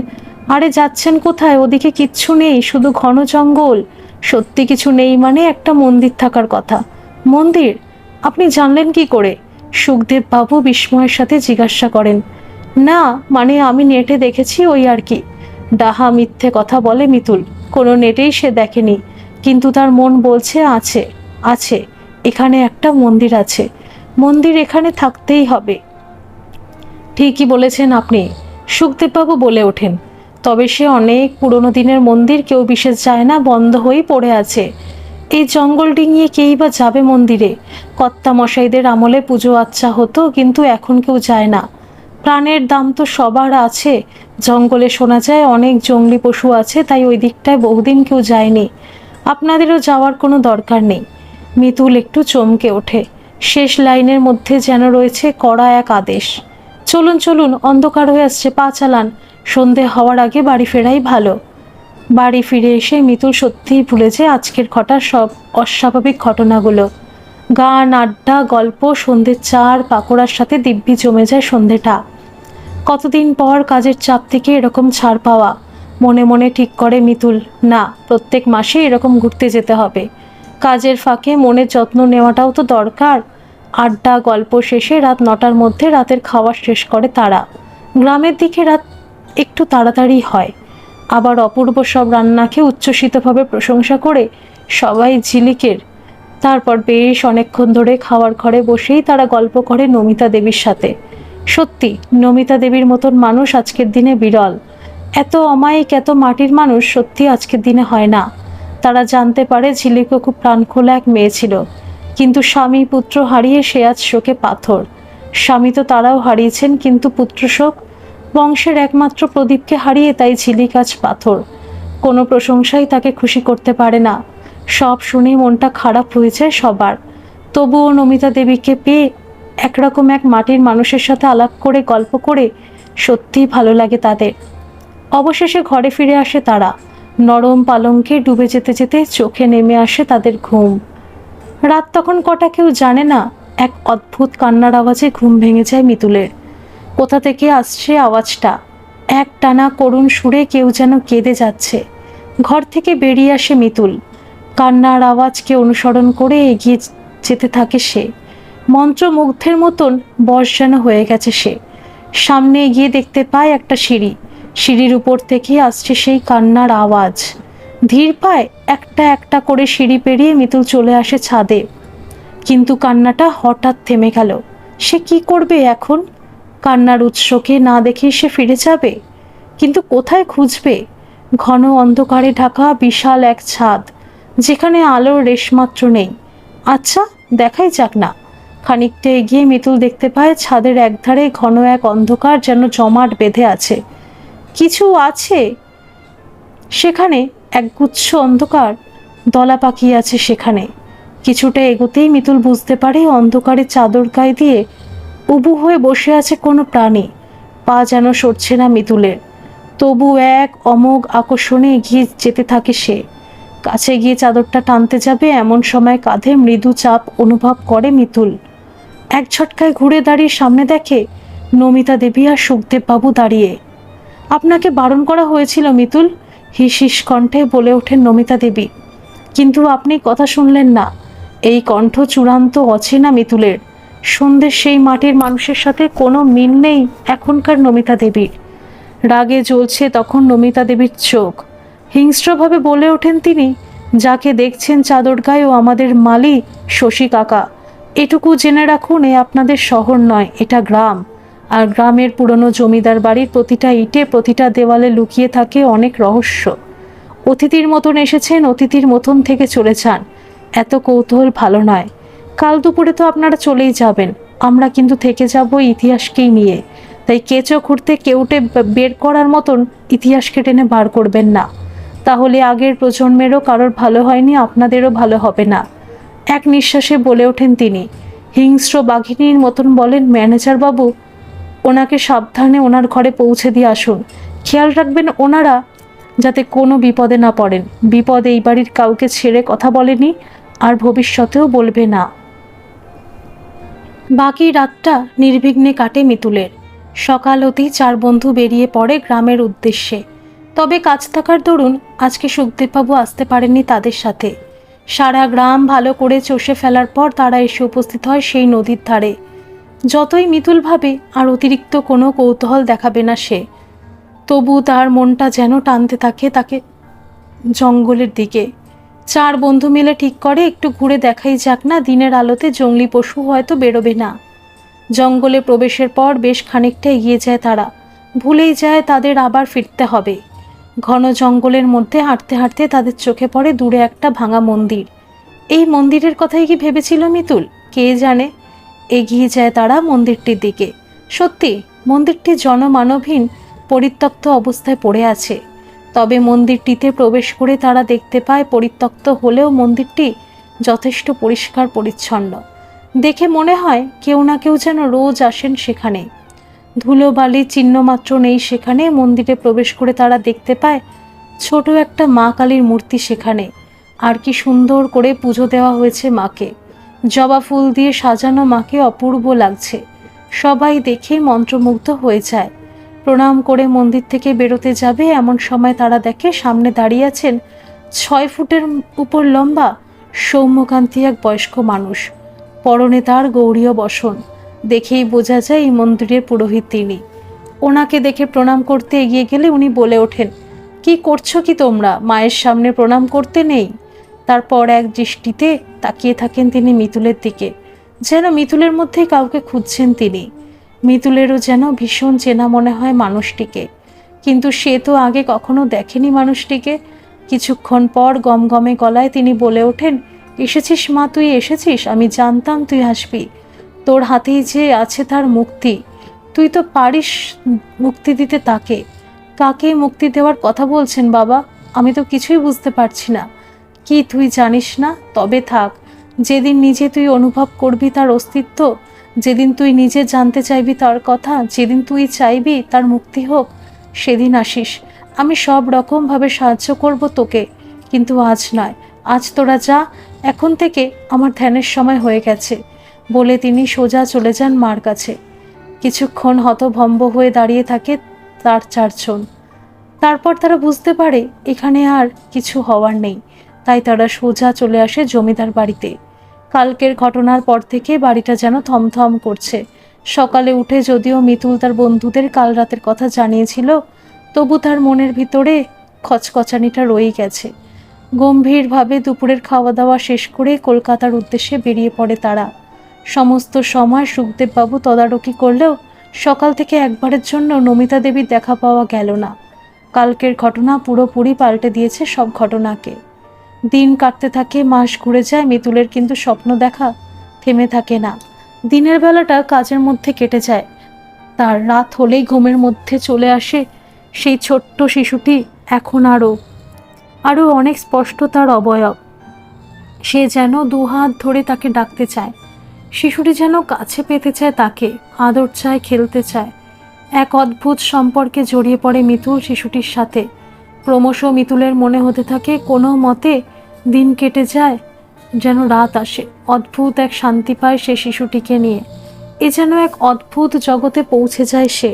S1: আরে যাচ্ছেন কোথায়? ওদিকে কিচ্ছু নেই, শুধু ঘন জঙ্গল। সত্যি কিছু নেই মানে একটা মন্দির থাকার কথা। মন্দির? আপনি জানলেন কি করে? সুখদেববাবু বিস্ময়ের সাথে জিজ্ঞাসা করেন। না মানে আমি নেটে দেখেছি, ওই আর কি। ডাহা মিথ্যে কথা বলে মিতুল। কোনো নেটেই সে দেখেনি, কিন্তু তার মন বলছে আছে, আছে, এখানে একটা মন্দির আছে। মন্দির এখানে থাকতেই হবে। ঠিকই বলেছেন আপনি, সুখদেববাবু বলে ওঠেন। তবে সে অনেক পুরনো দিনের মন্দির, কেউ বিশেষ যায় না, বন্ধ হয়েই পড়ে আছে। এই জঙ্গল ডিঙিয়ে কেই বা যাবে মন্দিরে? কর্তা মশাইদের আমলে পুজো আচ্ছা হতো, কিন্তু এখন কেউ যায় না। প্রাণের দাম তো সবার আছে। জঙ্গলে শোনা যায় অনেক জংলি পশু আছে, তাই ওই দিকটায় বহুদিন কেউ যায়নি। আপনাদেরও যাওয়ার কোনো দরকার নেই। মিতুল একটু চমকে ওঠে। শেষ লাইনের মধ্যে যেন রয়েছে কড়া এক আদেশ। চলুন চলুন, অন্ধকার হয়ে আসছে, পা চালান। সন্ধে হওয়ার আগে বাড়ি ফেরাই ভালো। বাড়ি ফিরে এসে মিতুল সত্যিই ভুলে যায় আজকের ঘটার সব অস্বাভাবিক ঘটনাগুলো। গান, আড্ডা, গল্প, সন্ধ্যের চা আর পাকোড়ার সাথে দিব্যি জমে যায় সন্ধ্যেটা। কতদিন পর কাজের চাপ থেকে এরকম ছাড় পাওয়া। মনে মনে ঠিক করে মিতুল, না, প্রত্যেক মাসে এরকম ঘুরতে যেতে হবে। কাজের ফাঁকে মনের যত্ন নেওয়াটাও তো দরকার। আড্ডা গল্প শেষে রাত 9টার মধ্যে রাতের খাওয়া শেষ করে তারা। গ্রামের দিকে রাত একটু তাড়াতাড়ি হয়। আবার অপূর্ব সব রান্নাকে উচ্ছ্বসিতভাবে প্রশংসা করে সবাই ঝিলিকের। তারপর বেশ অনেকক্ষণ ধরে খাওয়ার ঘরে বসেই তারা গল্প করে নমিতা দেবীর সাথে। সত্যি নমিতা দেবীর মতন মানুষ আজকের দিনে বিরল। এত অমায়িক, এত মাটির মানুষ সত্যি আজকের দিনে হয় না। তারা জানতে পারে ঝিলিকও খুব প্রাণখোলা এক মেয়ে ছিল, কিন্তু স্বামী পুত্র হারিয়ে সে আজ শোকে পাথর। স্বামী তো তারাও হারিয়েছেন, কিন্তু পুত্র শোক। বংশের একমাত্র প্রদীপকে হারিয়ে তাই ঝিলিক আজ পাথর। কোনো প্রশংসাই তাকে খুশি করতে পারে না। সব শুনে মনটা খারাপ হয়ে যায় সবার। তবুও নমিতা দেবীকে পেয়ে একরকম এক মাটির মানুষের সাথে আলাপ করে গল্প করে সত্যিই ভালো লাগে তাদের। অবশেষে ঘরে ফিরে আসে তারা। নরম পালঙ্কে ডুবে যেতে যেতে চোখে নেমে আসে তাদের ঘুম। রাত তখন কটা কেউ জানে না। এক অদ্ভুত কান্নার আওয়াজে ঘুম ভেঙে যায় মিতুলের। কোথা থেকে আসছে আওয়াজটা? এক টানা করুণ সুরে কেউ যেন কেঁদে যাচ্ছে। ঘর থেকে বেরিয়ে আসে মিতুল। কান্নার আওয়াজকে অনুসরণ করে এগিয়ে যেতে থাকে সে। মন্ত্রমুগ্ধের মতন বশ যেন হয়ে গেছে সে। সামনে এগিয়ে দেখতে পায় একটা সিঁড়ি। সিঁড়ির উপর থেকে আসছে সেই কান্নার আওয়াজ। ধীর পায় একটা একটা করে সিঁড়ি পেরিয়ে মিতুল চলে আসে ছাদে। কিন্তু কান্নাটা হঠাৎ থেমে গেল। সে কি করবে এখন? কান্নার উৎসকে না দেখে সে ফিরে যাবে, কিন্তু কোথায় খুঁজবে? ঘন অন্ধকারে ঢাকা বিশাল এক ছাদ, যেখানে আলোর রেশমাত্র নেই। আচ্ছা, দেখাই যাক না। খানিকটা এগিয়ে মিতুল দেখতে পায় ছাদের একধারে ঘন এক অন্ধকার যেন জমাট বেঁধে আছে। কিছু আছে সেখানে, একগুচ্ছ অন্ধকার দলা পাকিয়ে আছে সেখানে। কিছুটা এগোতেই মিতুল বুঝতে পারে অন্ধকারে চাদর গায়ে দিয়ে উবু হয়ে বসে আছে কোনো প্রাণী। পা যেন সরছে না মিতুলের। তবু এক অমোঘ আকর্ষণে এগিয়ে যেতে থাকে সে। কাছে গিয়ে চাদরটা টানতে যাবে এমন সময় কাঁধে মৃদু চাপ অনুভব করে মিতুল। এক ঝটকায় ঘুরে দাঁড়িয়ে সামনে দেখে নমিতা দেবী আর সুখদেববাবু দাঁড়িয়ে। আপনাকে বারণ করা হয়েছিল মিতুল, হিস হিস কণ্ঠে বলে ওঠেন নমিতা দেবী, কিন্তু আপনি কথা শুনলেন না। এই কণ্ঠ চূড়ান্ত অচেনা মিতুলের। সন্ধ্যের সেই মাটির মানুষের সাথে কোনো মিল নেই এখনকার নমিতা দেবীর। রাগে জ্বলছে তখন নমিতা দেবীর চোখ। হিংস্রভাবে বলে ওঠেন তিনি, যাকে দেখছেন চাদর গায়ে ও আমাদের মালি শশী কাকা। এটুকু জেনে রাখুন, এ আপনাদের শহর নয়, এটা গ্রাম। আর গ্রামের পুরনো জমিদার বাড়ির প্রতিটা ইটে, প্রতিটা দেওয়ালে লুকিয়ে থাকে অনেক রহস্য। অতিথির মতন এসেছেন, অতিথির মতন থেকে চলে যান। এত কৌতূহল ভালো নয়। কাল দুপুরে তো আপনারা চলেই যাবেন, আমরা কিন্তু থেকে যাব ইতিহাসকেই নিয়ে। তাই কেঁচো খুঁড়তে কেউটে বের করার মতন ইতিহাসকে টেনে বার করবেন না। তাহলে আগের প্রজন্মেরও কারোর ভালো হয়নি, আপনাদেরও ভালো হবে না। এক নিঃশ্বাসে বলে ওঠেন তিনি। হিংস্র বাঘিনীর মতন বলেন, ম্যানেজার বাবু, ওনাকে সাবধানে ওনার ঘরে পৌঁছে দিয়ে আসুন। খেয়াল রাখবেন ওনারা যাতে কোনো বিপদে না পড়েন। বিপদ এই বাড়ির কাউকে ছেড়ে কথা বলেনি, আর ভবিষ্যতেও বলবে না। বাকি রাতটা নির্বিঘ্নে কাটে মিতুলের। সকাল হতেই চার বন্ধু বেরিয়ে পড়ে গ্রামের উদ্দেশ্যে। তবে কাজ থাকার দরুন আজকে সুখদেববাবু আসতে পারেননি তাদের সাথে। সারা গ্রাম ভালো করে চষে ফেলার পর তারা এসে উপস্থিত হয় সেই নদীর ধারে। যতই মিতুল ভাবে আর অতিরিক্ত কোনো কৌতূহল দেখাবে না সে, তবু তার মনটা যেন টানতে থাকে তাকে জঙ্গলের দিকে। চার বন্ধু মিলে ঠিক করে একটু ঘুরে দেখাই যাক না, দিনের আলোতে জঙ্গলি পশু হয়তো বেরোবে না। জঙ্গলে প্রবেশের পর বেশ খানিকটা এগিয়ে যায় তারা, ভুলেই যায় তাদের আবার ফিরতে হবে। ঘন জঙ্গলের মধ্যে হাঁটতে হাঁটতে তাদের চোখে পড়ে দূরে একটা ভাঙা মন্দির। এই মন্দিরের কথাই কি ভেবেছিল মিতুল? কে জানে। এগিয়ে যায় তারা মন্দিরটির দিকে। সত্যি মন্দিরটি জনমানবহীন, পরিত্যক্ত অবস্থায় পড়ে আছে। তবে মন্দিরটিতে প্রবেশ করে তারা দেখতে পায় পরিত্যক্ত হলেও মন্দিরটি যথেষ্ট পরিষ্কার পরিচ্ছন্ন। দেখে মনে হয় কেউ না কেউ যেন রোজ আসেন সেখানে। ধুলোবালির চিহ্নমাত্র নেই সেখানে। মন্দিরে প্রবেশ করে তারা দেখতে পায় ছোট একটা মা কালীর মূর্তি সেখানে। আর কি সুন্দর করে পুজো দেওয়া হয়েছে মাকে। জবা ফুল দিয়ে সাজানো মাকে অপূর্ব লাগছে। সবাই দেখে মন্ত্রমুগ্ধ হয়ে যায়। প্রণাম করে মন্দির থেকে বেরোতে যাবে এমন সময় তারা দেখে সামনে দাঁড়িয়ে আছেন 6 ফুটের উপর লম্বা সৌম্যকান্তি এক বয়স্ক মানুষ। পরনে তার গৌরীয় বসন। দেখেই বোঝা যায় এই মন্দিরের পুরোহিত তিনি। ওনাকে দেখে প্রণাম করতে এগিয়ে গেলে উনি বলে ওঠেন, কি করছো কি তোমরা? মায়ের সামনে প্রণাম করতে নেই? তারপর এক দৃষ্টিতে তাকিয়ে থাকেন তিনি মিতুলের দিকে, যেন মিতুলের মধ্যেই কাউকে খুঁজছেন তিনি। মিতুলেরও যেন ভীষণ চেনা মনে হয় মানুষটিকে, কিন্তু সে তো আগে কখনো দেখেনি মানুষটিকে। কিছুক্ষণ পর গমগমে গলায় তিনি বলে ওঠেন, এসেছিস মা, তুই এসেছিস? আমি জানতাম তুই আসবি। তোর হাতেই যে আছে তার মুক্তি। তুই তো পারিস মুক্তি দিতে তাকে। কাকে মুক্তি দেওয়ার কথা বলছেন বাবা? আমি তো কিছুই বুঝতে পারছি না। কি তুই জানিস না? তবে থাক, যেদিন নিজে তুই অনুভব করবি তার অস্তিত্ব, যেদিন তুই নিজে জানতে চাইবি তার কথা, যেদিন তুই চাইবি তার মুক্তি হোক, সেদিন আসিস। আমি সব রকমভাবে সাহায্য করব তোকে, কিন্তু আজ নয়। আজ তোরা যা, এখন থেকে আমার ধ্যানের সময় হয়ে গেছে। বলে তিনি সোজা চলে যান মার কাছে। কিছুক্ষণ হতভম্ব হয়ে দাঁড়িয়ে থাকে তার চারজন। তারপর তারা বুঝতে পারে এখানে আর কিছু হওয়ার নেই, তাই তারা সোজা চলে আসে জমিদার বাড়িতে। কালকের ঘটনার পর থেকে বাড়িটা যেন থমথম করছে। সকালে উঠে যদিও মিতুল তার বন্ধুদের কাল রাতের কথা জানিয়েছিল, তবু তার মনের ভিতরে খচখচানিটা রয়েই গেছে। গম্ভীরভাবে দুপুরের খাওয়া দাওয়া শেষ করে কলকাতার উদ্দেশ্যে বেরিয়ে পড়ে তারা। সমস্ত সময় সুখদেববাবু তদারকি করলেও সকাল থেকে একবারের জন্য নমিতা দেবীর দেখা পাওয়া গেল না। কালকের ঘটনা পুরোপুরি পাল্টে দিয়েছে সব ঘটনাকে। দিন কাটতে থাকে, মাস ঘুরে যায়, মিতুলের কিন্তু স্বপ্ন দেখা থেমে থাকে না। দিনের বেলাটা কাজের মধ্যে কেটে যায়, তার রাত হলেই ঘুমের মধ্যে চলে আসে সেই ছোট্ট শিশুটি। এখন আরও অনেক স্পষ্ট তার অবয়ব। সে যেন দুহাত ধরে তাকে ডাকতে চায়। শিশুটি যেন কাছে পেতে চায় তাকে, আদর চায়, খেলতে চায়। এক অদ্ভুত সম্পর্কে জড়িয়ে পড়ে মিতুল শিশুটির সাথে। ক্রমশ মিতুলের মনে হতে থাকে কোনো মতে দিন কেটে যায়, যেন রাত আসে। অদ্ভুত এক শান্তি পায় সে শিশুটিকে নিয়ে। এ যেন এক অদ্ভুত জগতে পৌঁছে যায় সে।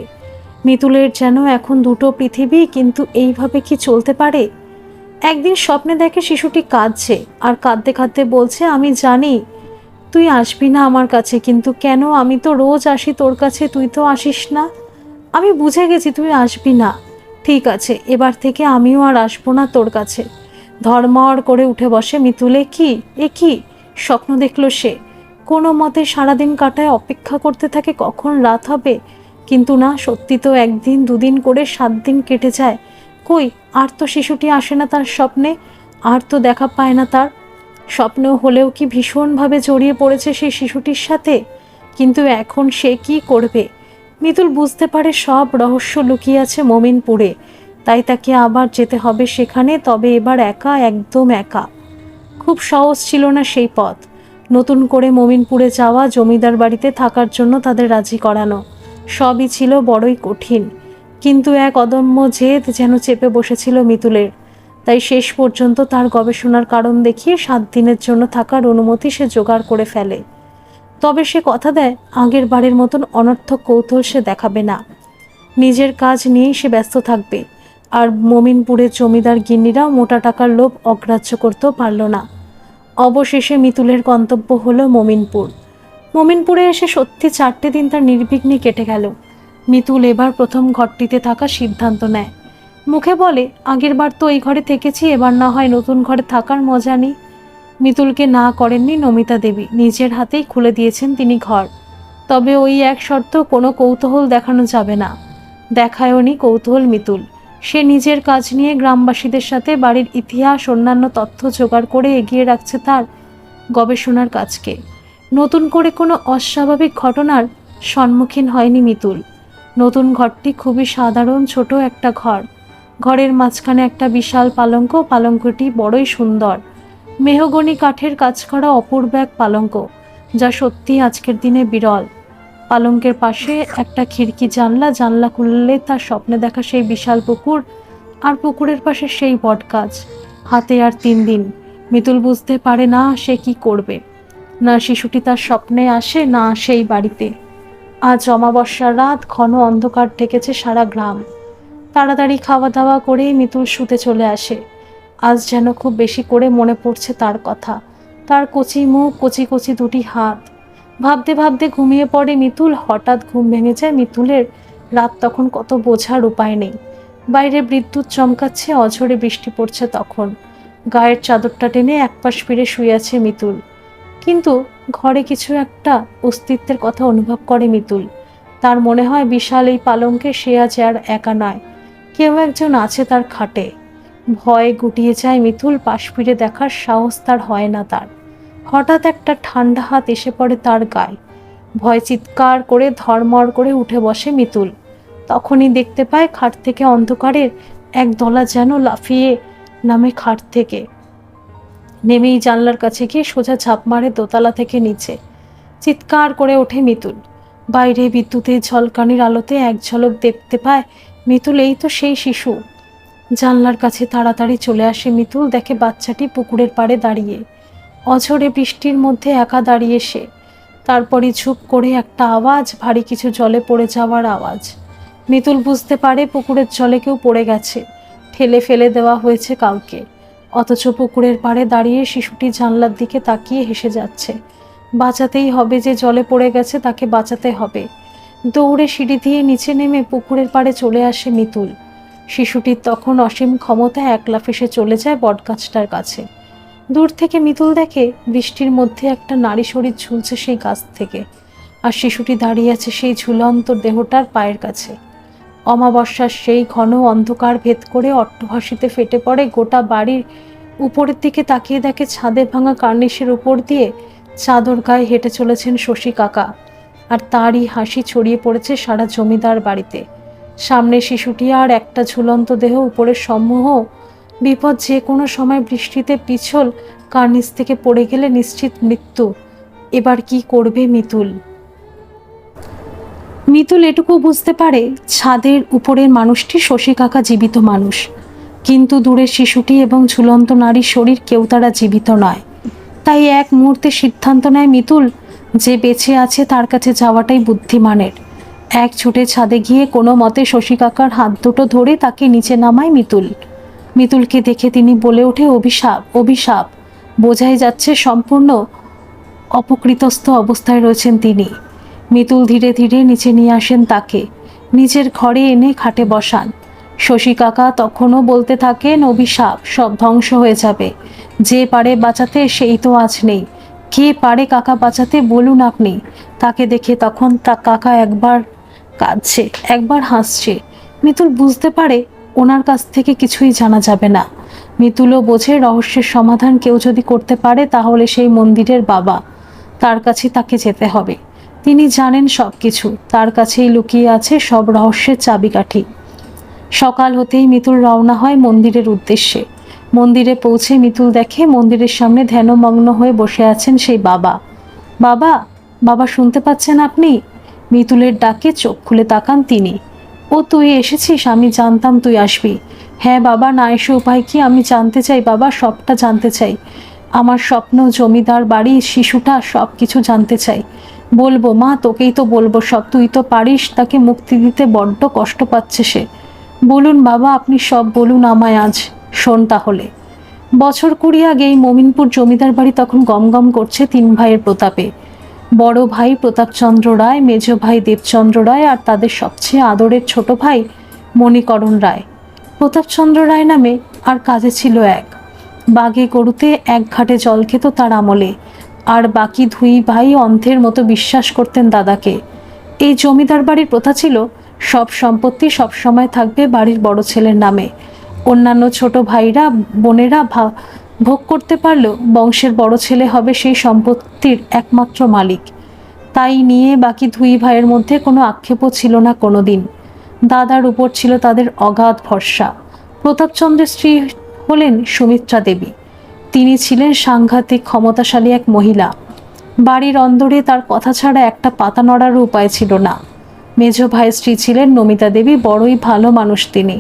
S1: মিতুলের যেন এখন দুটো পৃথিবী, কিন্তু এইভাবে কি চলতে পারে? একদিন স্বপ্নে দেখে শিশুটি কাঁদছে, আর কাঁদতে কাঁদতে বলছে, আমি জানি তুই আসবি না আমার কাছে, কিন্তু কেন? আমি তো রোজ আসি তোর কাছে, তুই তো আসিস না। আমি বুঝে গেছি তুই আসবি না। ঠিক আছে, এবার থেকে আমিও আর আসবো না তোর কাছে। ধড়মড় করে উঠে বসে মিতুলে। কি স্বপ্ন দেখলো সে? কোনো মতে সারাদিন কাটায়, অপেক্ষা করতে থাকে কখন রাত হবে। কিন্তু না, সত্যি তো একদিন দুদিন করে 7 দিন কেটে যায়। কই, আর তো শিশুটি আসে না তার স্বপ্নে, আর তো দেখা পায় না তার। স্বপ্ন হলেও কি ভীষণভাবে জড়িয়ে পড়েছে সেই শিশুটির সাথে। কিন্তু এখন সে কি করবে? মিতুল বুঝতে পারে সব রহস্য লুকিয়ে আছে মমিনপুরে, তাই তাকে আবার যেতে হবে সেখানে। তবে এবার একা, একদম একা। খুব সহজ ছিল না সেই পথ। নতুন করে মমিনপুরে যাওয়া, জমিদার বাড়িতে থাকার জন্য তাদের রাজি করানো, সবই ছিল বড়ই কঠিন। কিন্তু এক অদম্য জেদ যেন চেপে বসেছিল মিতুলের। তাই শেষ পর্যন্ত তার গবেষণার কারণ দেখিয়ে 7 দিনের জন্য থাকার অনুমতি সে জোগাড় করে ফেলে। তবে সে কথা দেয় আগের বারের মতন অনর্থক কৌতূহল সে দেখাবে না, নিজের কাজ নিয়েই সে ব্যস্ত থাকবে। আর মমিনপুরের জমিদার গিন্নিরাও মোটা টাকার লোভ অগ্রাহ্য করতেও পারল না। অবশেষে মিতুলের গন্তব্য হলো মমিনপুর। মমিনপুরে এসে সত্যি 4টে দিন তার নির্বিঘ্নে কেটে গেল। মিতুল এবার প্রথম ঘরটিতে থাকার সিদ্ধান্ত নেয়। মুখে বলে, আগের বার তো এই ঘরে থেকেছি, এবার না হয় নতুন ঘরে থাকার মজা নিই। মিতুলকে না করেননি নমিতা দেবী, নিজের হাতেই খুলে দিয়েছেন তিনি ঘর। তবে ওই এক শর্ত, কোনো কৌতূহল দেখানো যাবে না। দেখায়ওনি কৌতূহল মিতুল। সে নিজের কাজ নিয়ে গ্রামবাসীদের সাথে বাড়ির ইতিহাস অন্যান্য তথ্য জোগাড় করে এগিয়ে রাখছে তার গবেষণার কাজকে। নতুন করে কোনো অস্বাভাবিক ঘটনার সম্মুখীন হয়নি মিতুল। নতুন ঘরটি খুবই সাধারণ ছোট একটা ঘর। ঘরের মাঝখানে একটা বিশাল পালঙ্ক, পালঙ্কটি বড়ই সুন্দর। মেহগনি কাঠের কাজ করা অপূর্ব এক পালঙ্ক, যা সত্যি আজকের দিনে বিরল। পালঙ্কের পাশে একটা খিড়কি জানলা, জানলা খুললে তার স্বপ্নে দেখা সেই বিশাল পুকুর, আর পুকুরের পাশে সেই বটগাছ। হাতে আর 3 দিন। মিতুল বুঝতে পারে না সে কি করবে। না শিশুটি তার স্বপ্নে আসে, না সেই বাড়িতে। আজ অমাবস্যার রাত, ঘন অন্ধকার ঢেকেছে সারা গ্রাম। তাড়াতাড়ি খাওয়া দাওয়া করেই মিতুল শুতে চলে আসে। আজ যেন খুব বেশি করে মনে পড়ছে তার কথা, তার কচি মুখ, কচি কচি 2টি হাত। ভাবতে ভাবতে ঘুমিয়ে পড়ে মিতুল। হঠাৎ ঘুম ভেঙে যায় মিতুলের। রাত তখন কত বোঝার উপায় নেই। বাইরে বিদ্যুৎ চমকাচ্ছে, অঝোরে বৃষ্টি পড়ছে তখন। গায়ের চাদরটা টেনে একপাশ ফিরে শুয়ে আছে মিতুল। কিন্তু ঘরে কিছু একটা অস্তিত্বের কথা অনুভব করে মিতুল। তার মনে হয় বিশাল এই পালঙ্কে সে আজ আর একা নয়, কেউ একজন আছে তার খাটে। ভয়ে গুটিয়ে যায় মিতুল, পাশ ফিরে দেখার সাহস তার হয় না তার। হঠাৎ একটা ঠান্ডা হাত এসে পড়ে তার গায়ে। ভয় চিৎকার করে ধড়মড় করে উঠে বসে মিতুল। তখনই দেখতে পায় খাট থেকে অন্ধকারের এক দলা যেন লাফিয়ে নামে খাট থেকে। নেমেই জানলার কাছে গিয়ে সোজা ঝাঁপ মারে দোতলা থেকে নিচে। চিৎকার করে ওঠে মিতুল। বাইরে বিদ্যুতের ঝলকানির আলোতে এক ঝলক দেখতে পায় মিতুল, এই তো সেই শিশু। জানলার কাছে তাড়াতাড়ি চলে আসে মিতুল, দেখে বাচ্চাটি পুকুরের পাড়ে দাঁড়িয়ে। অঝোরে বৃষ্টির মধ্যে একা দাঁড়িয়ে সে। তারপরে ঝুপ করে একটা আওয়াজ, ভারী কিছু জলে পড়ে যাওয়ার আওয়াজ। মিতুল বুঝতে পারে পুকুরের জলে কেউ পড়ে গেছে, ঠেলে ফেলে দেওয়া হয়েছে কাউকে। অথচ পুকুরের পাড়ে দাঁড়িয়ে শিশুটি জানলার দিকে তাকিয়ে হেসে যাচ্ছে। বাঁচাতেই হবে, যে জলে পড়ে গেছে তাকে বাঁচাতে হবে। দৌড়ে সিঁড়ি দিয়ে নিচে নেমে পুকুরের পাড়ে চলে আসে মিতুল। শিশুটির তখন অসীম ক্ষমতায় এক লাফে সে চলে যায় বটগাছটার কাছে। দূর থেকে মিতুল দেখে বৃষ্টির মধ্যে একটা নারী শরীর ঝুলছে সেই গাছ থেকে, আর শিশুটি দাঁড়িয়ে আছে সেই ঝুলন্ত দেহটার পায়ের কাছে। অমাবস্যার সেই ঘন অন্ধকার ভেদ করে অট্টহাসিতে ফেটে পড়ে গোটা বাড়ির। উপরের দিকে তাকিয়ে দেখে ছাদে ভাঙা কার্নিশের উপর দিয়ে চাদর গায়ে হেঁটে চলেছেন শশী কাকা, আর তারই হাসি ছড়িয়ে পড়েছে সারা জমিদার বাড়িতে। সামনে শিশুটি আর একটা ঝুলন্ত দেহ, উপরের সমূহ। বিপদ, যে কোনো সময় বৃষ্টিতে পিছল কার্নিশ থেকে পড়ে গেলে নিশ্চিত মৃত্যু। এবার কি করবে মিতুল? মিতুল এটুকু বুঝতে পারে, ছাদের উপরের মানুষটি শশী কাকা জীবিত মানুষ, কিন্তু দূরের শিশুটি এবং ঝুলন্ত নারীর শরীর কেউ তারা জীবিত নয়। তাই এক মুহূর্তে সিদ্ধান্ত নেয় মিতুল, যে বেঁচে আছে তার কাছে যাওয়াটাই বুদ্ধিমানের। এক ছুটে ছাদে গিয়ে কোনো মতে শশী কাকার হাত দুটো ধরে তাকে নিচে নামায় মিতুল। মিতুলকে দেখে তিনি বলে ওঠে, অভিশাপ, অভিশাপ। বোঝাই যাচ্ছে সম্পূর্ণ অপকৃতস্থ অবস্থায় রয়েছেন তিনি। মিতুল ধীরে ধীরে নিচে নিয়ে আসেন তাকে, নিজের ঘরে এনে খাটে বসান। শশী কাকা তখনও বলতে থাকেন, অভিশাপ, সব ধ্বংস হয়ে যাবে। যে পারে বাঁচাতে সেই তো আজ নেই। কে পারে কাকা বাঁচাতে বলুন আপনি? তাকে দেখে তখন তা কাকা একবার কাঁদছে, একবার হাসছে। মিতুল বুঝতে পারে ওনার কাছ থেকে কিছুই জানা যাবে না। মিতুলও বোঝে রহস্যের সমাধান কেউ যদি করতে পারে তাহলে সেই মন্দিরের বাবা, তার কাছে তাকে যেতে হবে। তিনি জানেন সব কিছু, তার কাছেই লুকিয়ে আছে সব রহস্যের চাবিকাঠি। সকাল হতেই মিতুল রওনা হয় মন্দিরের উদ্দেশ্যে। মন্দিরে পৌঁছে মিতুল দেখে মন্দিরের সামনে ধ্যানমগ্ন হয়ে বসে আছেন সেই বাবা। বাবা, বাবা শুনতে পাচ্ছেন আপনি? মিতুলের ডাকে চোখ খুলে তাকান তিনি। ও তুই এসেছিস, আমি জানতাম তুই আসবি। হ্যাঁ বাবা, না এসে উপায় কি, আমি জানতে চাই বাবা, সবটা জানতে চাই। আমার স্বপ্ন, জমিদার বাড়ি, শিশুটা, সব কিছু জানতে চাই। বলবো মা, তোকেই তো বলবো সব, তুই তো পারিস। তাকে মুক্তি দিতে বড্ড কষ্ট পাচ্ছে সে। বলুন বাবা, আপনি সব বলুন আমায় আজ। শোন তাহলে। বছর 20 আগে এই মমিনপুর জমিদার বাড়ি তখন গমগম করছে 3 ভাইয়ের প্রতাপে। বড় ভাই প্রতাপচন্দ্র রায়, মেজ ভাই দেবচন্দ্র রায়, আর তাদের সবচেয়ে আদরের ছোট ভাই মণিকরণ রায়। প্রতাপচন্দ্র রায় নামে আর কাজে ছিল এক। বাগে গরুতে এক ঘাটে জল খেত তার আমলে। আর বাকি 2 ভাই অন্ধের মতো বিশ্বাস করতেন দাদাকে। এই জমিদার বাড়ির প্রথা ছিল, সব সম্পত্তি সব সময় থাকবে বাড়ির বড় ছেলের নামে। অন্যান্য ছোট ভাইরা বোনেরা ভোগ করতে পারলেও বংশের বড় ছেলে হবে সেই সম্পত্তির একমাত্র মালিক। তাই নিয়ে বাকি 2 ভাইয়ের মধ্যে কোনো আক্ষেপও ছিল না কোনোদিন। দাদার উপর ছিল তাদের অগাধ ভরসা। প্রতাপচন্দ্রের স্ত্রী হলেন সুমিত্রা দেবী। তিনি ছিলেন সাংঘাতিক ক্ষমতাশালী এক মহিলা। বাড়ির অন্দরে তার কথা ছাড়া একটা পাতা নড়ারও উপায় ছিল না। মেজ ভাইয়ের স্ত্রী ছিলেন নমিতা দেবী, বড়ই ভালো মানুষ তিনি।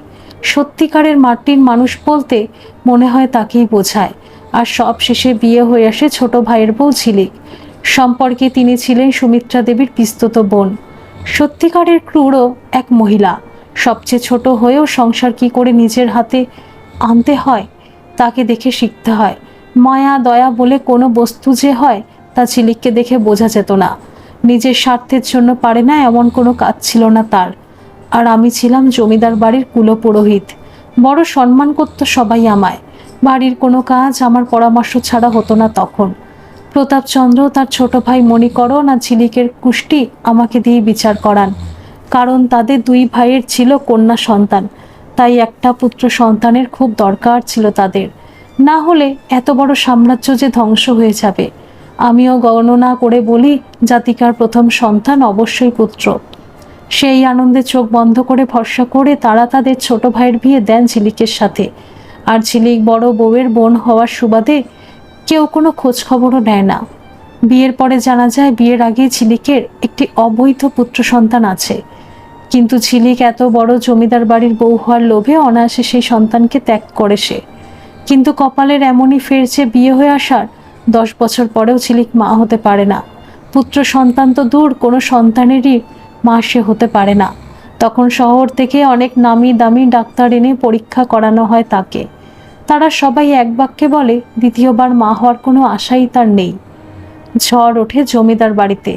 S1: সত্যিকারের মাটির মানুষ বলতে মনে হয় তাকেই বোঝায়। আর সব শেষে বিয়ে হয়ে আসে ছোট ভাইয়ের বউ ঝিলিক। সম্পর্কে তিনি ছিলেন সুমিত্রা দেবীর পিস্তত বোন। সত্যিকারের ক্রূর এক মহিলা। সবচেয়ে ছোট হয়েও সংসার কি করে নিজের হাতে আনতে হয় তাকে দেখে শিখতে হয়। মায়া দয়া বলে কোনো বস্তু যে হয় তা ঝিলিককে দেখে বোঝা যেত না। নিজের স্বার্থের জন্য পারে না এমন কোনো কাজ ছিল না তার। আর আমি ছিলাম জমিদার বাড়ির কুলপুরোহিত। বড় সম্মান করত সবাই আমায়। বাড়ির কোনো কাজ আমার পরামর্শ ছাড়া হতো না তখন। প্রতাপচন্দ্র তার ছোট ভাই মণিকরণ আর ঝিলিকের কুষ্টি আমাকে দিয়ে বিচার করান। কারণ তাদের 2 ভাইয়ের ছিল কন্যা সন্তান, তাই একটা পুত্র সন্তানের খুব দরকার ছিল তাদের। না হলে এত বড় সাম্রাজ্য যে ধ্বংস হয়ে যাবে। আমিও গণনা করে বলি, জাতিকার প্রথম সন্তান অবশ্যই পুত্র। সেই আনন্দে চোখ বন্ধ করে ভরসা করে তারা তাদের ছোট ভাইয়ের বিয়ে দেন ঝিলিকের সাথে। আর ঝিলিক বড় বউয়ের বোন হওয়ার সুবাদে কেউ কোনো খোঁজ খবরও নেয় না। বিয়ের পরে জানা যায় বিয়ের আগে ঝিলিকের একটি অবৈধ পুত্র সন্তান আছে। কিন্তু ঝিলিক এত বড় জমিদার বাড়ির বউ হওয়ার লোভে অনায়াসে সেই সন্তানকে ত্যাগ করে সে। কিন্তু কপালের এমনই ফেরছে, বিয়ে হয়ে আসার 10 বছর পরেও ঝিলিক মা হতে পারে না। পুত্র সন্তান তো দূর, কোনো সন্তানেরই মা সে হতে পারে না। তখন শহর থেকে অনেক নামি দামি ডাক্তার এনে পরীক্ষা করানো হয় তাকে। তারা সবাই এক বাক্যে বলে দ্বিতীয়বার মা হওয়ার কোনো আশাই তার নেই। ঝড় ওঠে জমিদার বাড়িতে।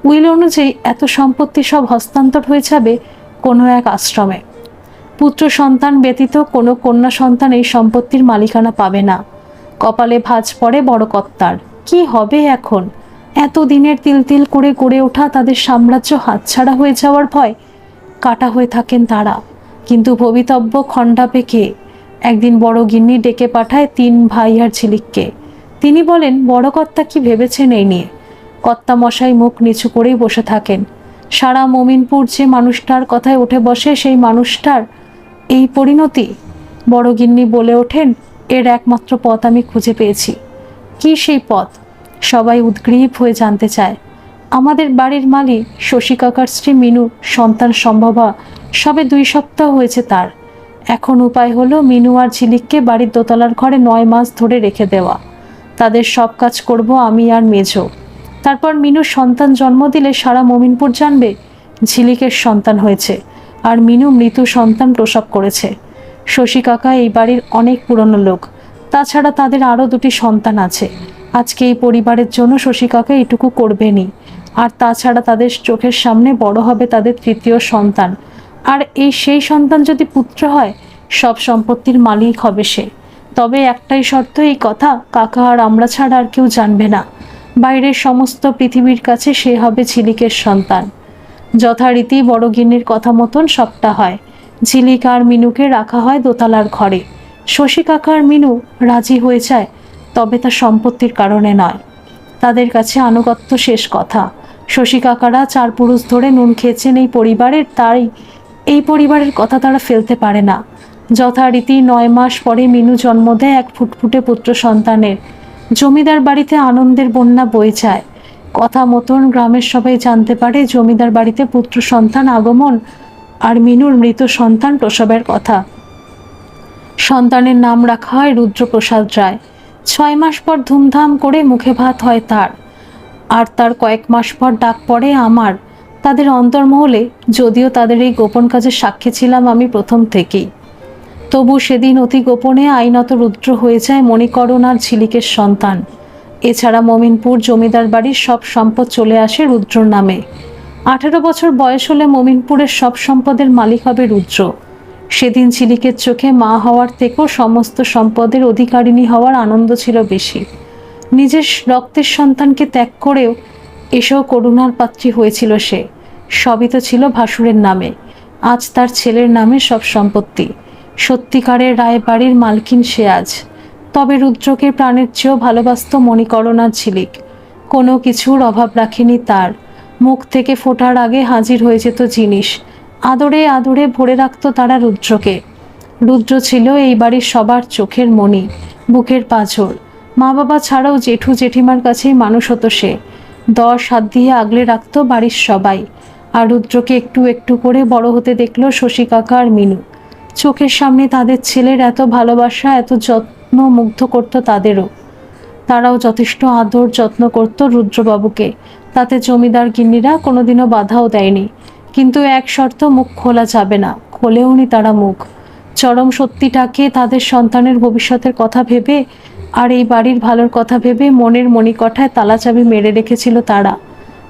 S1: উইল অনুযায়ী এত সম্পত্তি সব হস্তান্তর হয়ে যাবে কোনো এক আশ্রমে। পুত্র সন্তান ব্যতীত কোনো কন্যা সন্তান এই সম্পত্তির মালিকানা পাবে না। কপালে ভাঁজ পড়ে বড় কর্তার। কি হবে এখন? এত দিনের তিল তিল করে গড়ে ওঠা তাদের সাম্রাজ্য হাতছাড়া হয়ে যাওয়ার ভয় কাটা হয়ে থাকেন তারা। কিন্তু ভবিতব্য খণ্ডাবে কে? একদিন বড় গিন্নি ডেকে পাঠায় 3 ভাই আর ঝিলিককে। তিনি বলেন, বড় কর্তা কি ভেবেছেন এই নিয়ে? কর্তা মশাই মুখ নিচু করেই বসে থাকেন। সারা মমিনপুর যে মানুষটার কথায় উঠে বসে সেই মানুষটার এই পরিণতি। বড় গিন্নি বলে ওঠেন, এর একমাত্র পথ আমি খুঁজে পেয়েছি। কি সেই পথ? সবাই উদ্গ্রীব হয়ে জানতে চায়। আমাদের বাড়ির মালিক শশী কাকার স্ত্রী মিনু সন্তান সম্ভবা সবে 2 সপ্তাহ হয়েছে তার। এখন উপায় হলো মিনু আর ঝিলিককে বাড়ির দোতলার ঘরে 9 মাস ধরে রেখে দেওয়া। তাদের সব কাজ করব আমি আর মেজো। তারপর মিনু সন্তান জন্ম দিলে সারা মমিনপুর জানবে ঝিলিকের সন্তান হয়েছে আর মিনু মৃত্যু সন্তান প্রসব করেছে। শশী কাকা এই বাড়ির অনেক পুরনো লোক। তাছাড়া তাদের আরও 2টি সন্তান আছে। আজকে এই পরিবারের জন্য শশী কাকা এটুকু করবেনই। আর তাছাড়া তাদের চোখের সামনে বড় হবে তাদের 3য় সন্তান। আর সেই সন্তান যদি পুত্র হয়, সব সম্পত্তির মালিক হবে সে। তবে একটাই শর্ত, এই কথা কাকা আর আমরা ছাড়া আর কেউ জানবে না। বাইরের সমস্ত পৃথিবীর কাছে সে হবে ঝিলিকের সন্তান। যথারীতি বড় গিন্নির কথা মতন সবটা হয়। ঝিলিক আর মিনুকে রাখা হয় দোতলার ঘরে। শশী কাকা আর মিনু রাজি হয়ে যায়, তবে তা সম্পত্তির কারণে নয়। তাদের কাছে আনুগত্য শেষ কথা। শশী কাকারা 4 পুরুষ ধরে নুন খেয়েছেন এই পরিবারের, তাই এই পরিবারের কথা তারা ফেলতে পারে না। যথারীতি 9 মাস পরে মিনু জন্ম দেয় এক ফুটফুটে পুত্র সন্তানের। জমিদার বাড়িতে আনন্দের বন্যা বয়ে যায়। কথা মতন গ্রামের সবাই জানতে পারে জমিদার বাড়িতে পুত্র সন্তান আগমন আর মিনুর মৃত সন্তান প্রসবের কথা। সন্তানের নাম রাখা হয় রুদ্রপ্রসাদ রায়। 6 মাস পর ধুমধাম করে মুখে ভাত হয় তার। আর তার কয়েক মাস পর ডাক পড়ে আমার। তাদের অন্তর্মহলে, যদিও তাদের এই গোপন কাজের সাক্ষী ছিলাম আমি প্রথম থেকেই। তবু সেদিন অতি গোপনে আইনত রুদ্র হয়ে যায় মণিকরণ আর ঝিলিকের সন্তান। এছাড়া মমিনপুর জমিদার বাড়ির সব সম্পদ চলে আসে রুদ্রর নামে। 18 বছর বয়স হলে মমিনপুরের সব সম্পদের মালিক হবে রুদ্র। সেদিন ঝিলিকের চোখে মা হওয়ার থেকেও সমস্ত সম্পদের অধিকারিণী হওয়ার আনন্দ ছিল বেশি। নিজের রক্তের সন্তানকে ত্যাগ করেও এসেও করুণার পাত্রী হয়েছিল সে। সবই তো ছিল ভাসুরের নামে। আজ তার ছেলের নামে সব সম্পত্তি। সত্যিকারের রায়বাড়ির মালকিন সে আজ। তবে রুদ্রকে প্রাণের চেয়েও ভালোবাসত মণিকরণ আর ঝিলিক। কোনো কিছুর অভাব রাখেনি তার। মুখ থেকে ফোটার আগে হাজির হয়ে যেত জিনিস। আদরে আদরে ভরে রাখত তারা রুদ্রকে। রুদ্র ছিল এই বাড়ির সবার চোখের মণি, বুকের পাঁজর। মা বাবা ছাড়াও জেঠু জেঠিমার কাছেই মানুষ হতো সে। 10 হাত দিয়ে আগলে রাখত বাড়ির সবাই। আর রুদ্রকে একটু একটু করে বড় হতে দেখল শশী কাকা আর মিনু। চোখের সামনে তাদের ছেলের এত ভালোবাসা, এত যত্ন মুগ্ধ করত তাদেরও। তারাও যথেষ্ট আদর যত্ন করত রুদ্রবাবুকে। তাতে জমিদার গিন্নিরা কোনোদিনও বাধাও দেয়নি। কিন্তু এক শর্ত, মুখ খোলা যাবে না। খোলেওনি তারা মুখ। চরম সত্যিটাকে, তাদের সন্তানের ভবিষ্যতের কথা ভেবে আর এই বাড়ির ভালোর কথা ভেবে মনের মণিকঠায় তালাচাবি মেরে রেখেছিল তারা।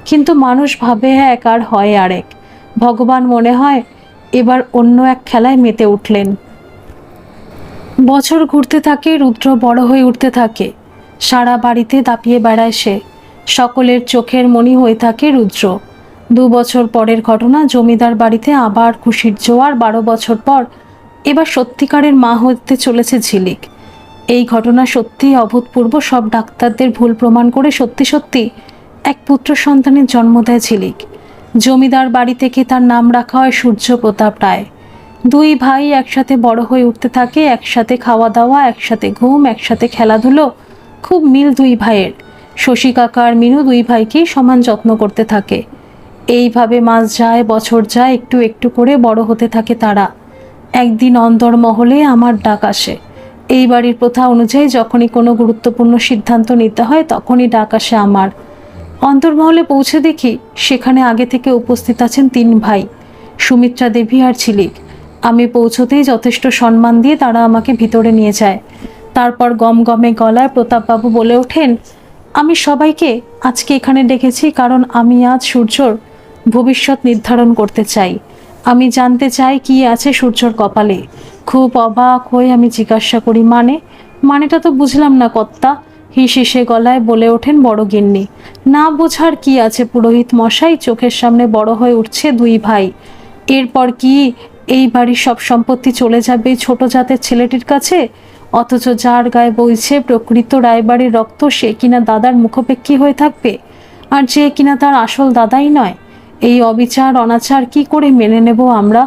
S1: কিন্তু মানুষ ভাবে এক আর হয় আরেক। ভগবান মনে হয় এবার অন্য এক খেলায় মেতে উঠলেন। বছর ঘুরতে থাকে, রুদ্র বড় হয়ে উঠতে থাকে। সারা বাড়িতে দাপিয়ে বেড়ায় সে। সকলের চোখের মণি হয়ে থাকে রুদ্র। 2 বছর পরের ঘটনা, জমিদার বাড়িতে আবার খুশির জোয়ার। 12 বছর পর এবার সত্যিকারের মা হতে চলেছে ঝিলিক। এই ঘটনা সত্যিই অভূতপূর্ব। সব ডাক্তারদের ভুল প্রমাণ করে সত্যি সত্যি এক পুত্র সন্তানের জন্ম দেয় ঝিলিক। জমিদার বাড়ি থেকে তার নাম রাখা হয় সূর্য প্রতাপ রায়। 2 ভাই একসাথে বড় হয়ে উঠতে থাকে, একসাথে খাওয়া দাওয়া, একসাথে ঘুম, একসাথে খেলাধুলো। খুব মিল 2 ভাইয়ের। শশী কাকা আর মিনু 2 ভাইকেই সমান যত্ন করতে থাকে। এইভাবে মাস যায়, বছর যায়, একটু একটু করে বড় হতে থাকে তারা। একদিন অন্দরমহলে আমার ডাক আসে। এই বাড়ির প্রথা অনুযায়ী যখনই কোনো গুরুত্বপূর্ণ সিদ্ধান্ত নিতে হয় তখনই ডাক আসে আমার। অন্তর্মহলে পৌঁছে দেখি সেখানে আগে থেকে উপস্থিত আছেন 3 ভাই, সুমিত্রা দেবী আর ঝিলিক। আমি পৌঁছতেই যথেষ্ট সম্মান দিয়ে তারা আমাকে ভিতরে নিয়ে যায়। তারপর গমগমে গলায় প্রতাপবাবু বলে ওঠেন, আমি সবাইকে আজকে এখানে ডেকেছি কারণ আমি আজ সূর্যর ভবিষ্যৎ নির্ধারণ করতে চাই। আমি জানতে চাই কি আছে সূর্যর কপালে। খুব অবাক হয়ে আমি জিজ্ঞাসা করি, মানেটা তো বুঝলাম না কর্তা। হিসে গলায় বলে ওঠেন বড় গিন্নি। না বোঝার কি আছে পুরোহিত মশাই, চোখের সামনে বড় হয়ে উঠছে 2 ভাই। এরপর কি এই বাড়ির সব সম্পত্তি চলে যাবে ছোট জাতের ছেলেটির কাছে? অথচ যার গায়ে বইছে প্রকৃত রায়বাড়ির রক্ত সে কিনা দাদার মুখোপেক্ষী হয়ে থাকবে, আর যে কিনা তার আসল দাদাই নয়। এই অবিচার অনাচার কি করে মেনে নেব আমরা?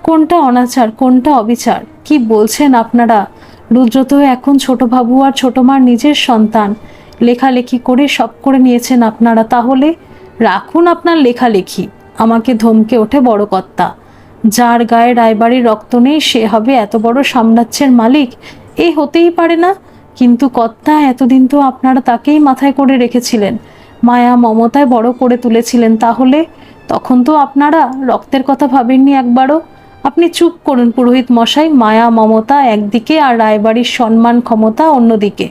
S1: কোনটা অনাচার, কোনটা অবিচার, কি বলছেন আপনারা? রুদ্র তো এখন ছোট বাবু আর ছোট মার নিজের সন্তান। লেখালেখি করে সব করে নিয়েছেন আপনারা। তাহলে রাখুন আপনার লেখালেখি। আমাকে ধমকে ওঠে বড় কর্তা। যার গায়ে রায়বাড়ির রক্ত নেই সে হবে এত বড় সাম্রাজ্যের মালিক? এই হতেই পারে না। কিন্তু কর্তা, এতদিন তো আপনারা তাকেই মাথায় করে রেখেছিলেন, মায়া মমতায় বড় করে তুলেছিলেন। তাহলে তখন তো আপনারা রক্তের কথা ভাবেননি একবারও। আপনি চুপ করুন পুরোহিত মশাই। মায়া মমতা একদিকে আর রায়বাড়ির সম্মান ক্ষমতা অন্যদিকে,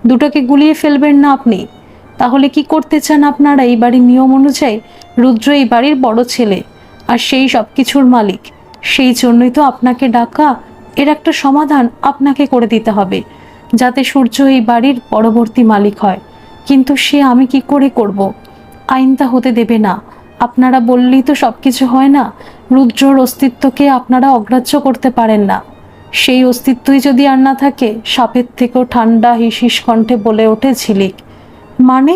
S1: দুটোকে গুলিয়ে ফেলবেন না আপনি? তাহলে কি করতে চান আপনারা? এই বাড়ির নিয়ম অনুযায়ী রুদ্র এই বাড়ির বড় ছেলে আর সেই সব কিছুর মালিক। সেই জন্যই তো আপনাকে ডাকা। এর একটা সমাধান আপনাকে করে দিতে হবে যাতে সূর্য এই বাড়ির পরবর্তী মালিক হয়। কিন্তু সে আমি কি করে করব? আইন তা হতে দেবে না। আপনারা বললেই তো সব কিছু হয় না। রুদ্রর অস্তিত্বকে আপনারা অগ্রাহ্য করতে পারেন না। সেই অস্তিত্বই যদি আর না থাকে, সাপের থেকেও ঠান্ডা হিসিস কণ্ঠে বলে ওঠে ঝিলিক। মানে?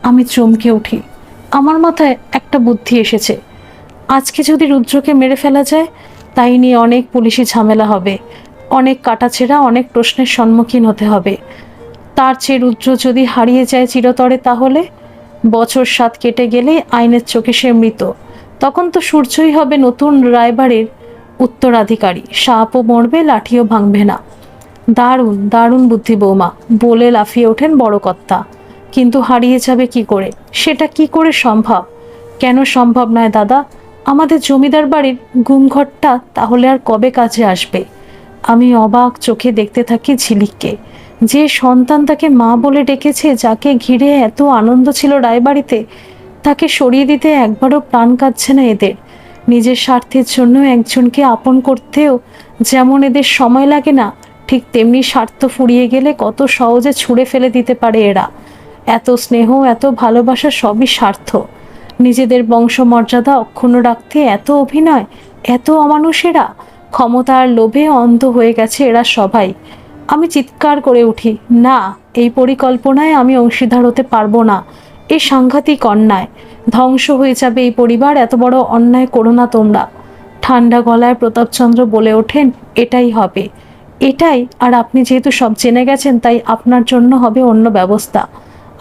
S1: আমি চমকে উঠি। আমার মাথায় একটা বুদ্ধি এসেছে। আজকে যদি রুদ্রকে মেরে ফেলা যায়, তাই নিয়ে অনেক পুলিশি ঝামেলা হবে, অনেক কাটাছেঁড়া, অনেক প্রশ্নের সম্মুখীন হতে হবে। তার চেয়ে রুদ্র যদি হারিয়ে যায় চিরতরে, তাহলে বছর 7 কেটে গেলে আইনের চোখে সে মৃত। তখন তো সূর্যই হবে নতুন রায়বাড়ির উত্তরাধিকারী। সাপও মরবে, লাঠিও ভাঙবে না। দারুণ দারুণ বুদ্ধি বৌমা, বলে লাফিয়ে ওঠেন বড় কর্তা। কিন্তু হারিয়ে যাবে কি করে? সেটা কি করে সম্ভব? কেন সম্ভব নয় দাদা? আমাদের জমিদার বাড়ির গুমঘরটা তাহলে আর কবে কাজে আসবে? আমি অবাক চোখে দেখতে থাকি ঝিলিককে। যে সন্তান তাকে মা বলে ডেকেছে, যাকে ঘিরে এত আনন্দ ছিল রায়বাড়িতে, তাকে সরিয়ে দিতে একবারও প্রাণ কাঁদছে না এদের। নিজের স্বার্থের জন্য একজনকে আপন করতেও যেমন এদের সময় লাগে না, ঠিক তেমনি স্বার্থ ফুরিয়ে গেলে কত সহজে ছুঁড়ে ফেলে দিতে পারে এরা। এত স্নেহ, এত ভালোবাসা সবই স্বার্থ। নিজেদের বংশমর্যাদা অক্ষুণ্ণ রাখতে এত অভিনয়, এত অমানুষেরা। ক্ষমতার লোভে অন্ধ হয়ে গেছে এরা সবাই। আমি চিৎকার করে উঠি, না, এই পরিকল্পনায় আমি অংশীদার হতে পারবো না। এই সাংঘাতিক অন্যায়। ধ্বংস হয়ে যাবে এই পরিবার। এত বড় অন্যায় করো না তোমরা। ঠান্ডা গলায় প্রতাপচন্দ্র বলে ওঠেন, এটাই হবে, এটাই। আর আপনি যেহেতু সব জেনে গেছেন, তাই আপনার জন্য হবে অন্য ব্যবস্থা।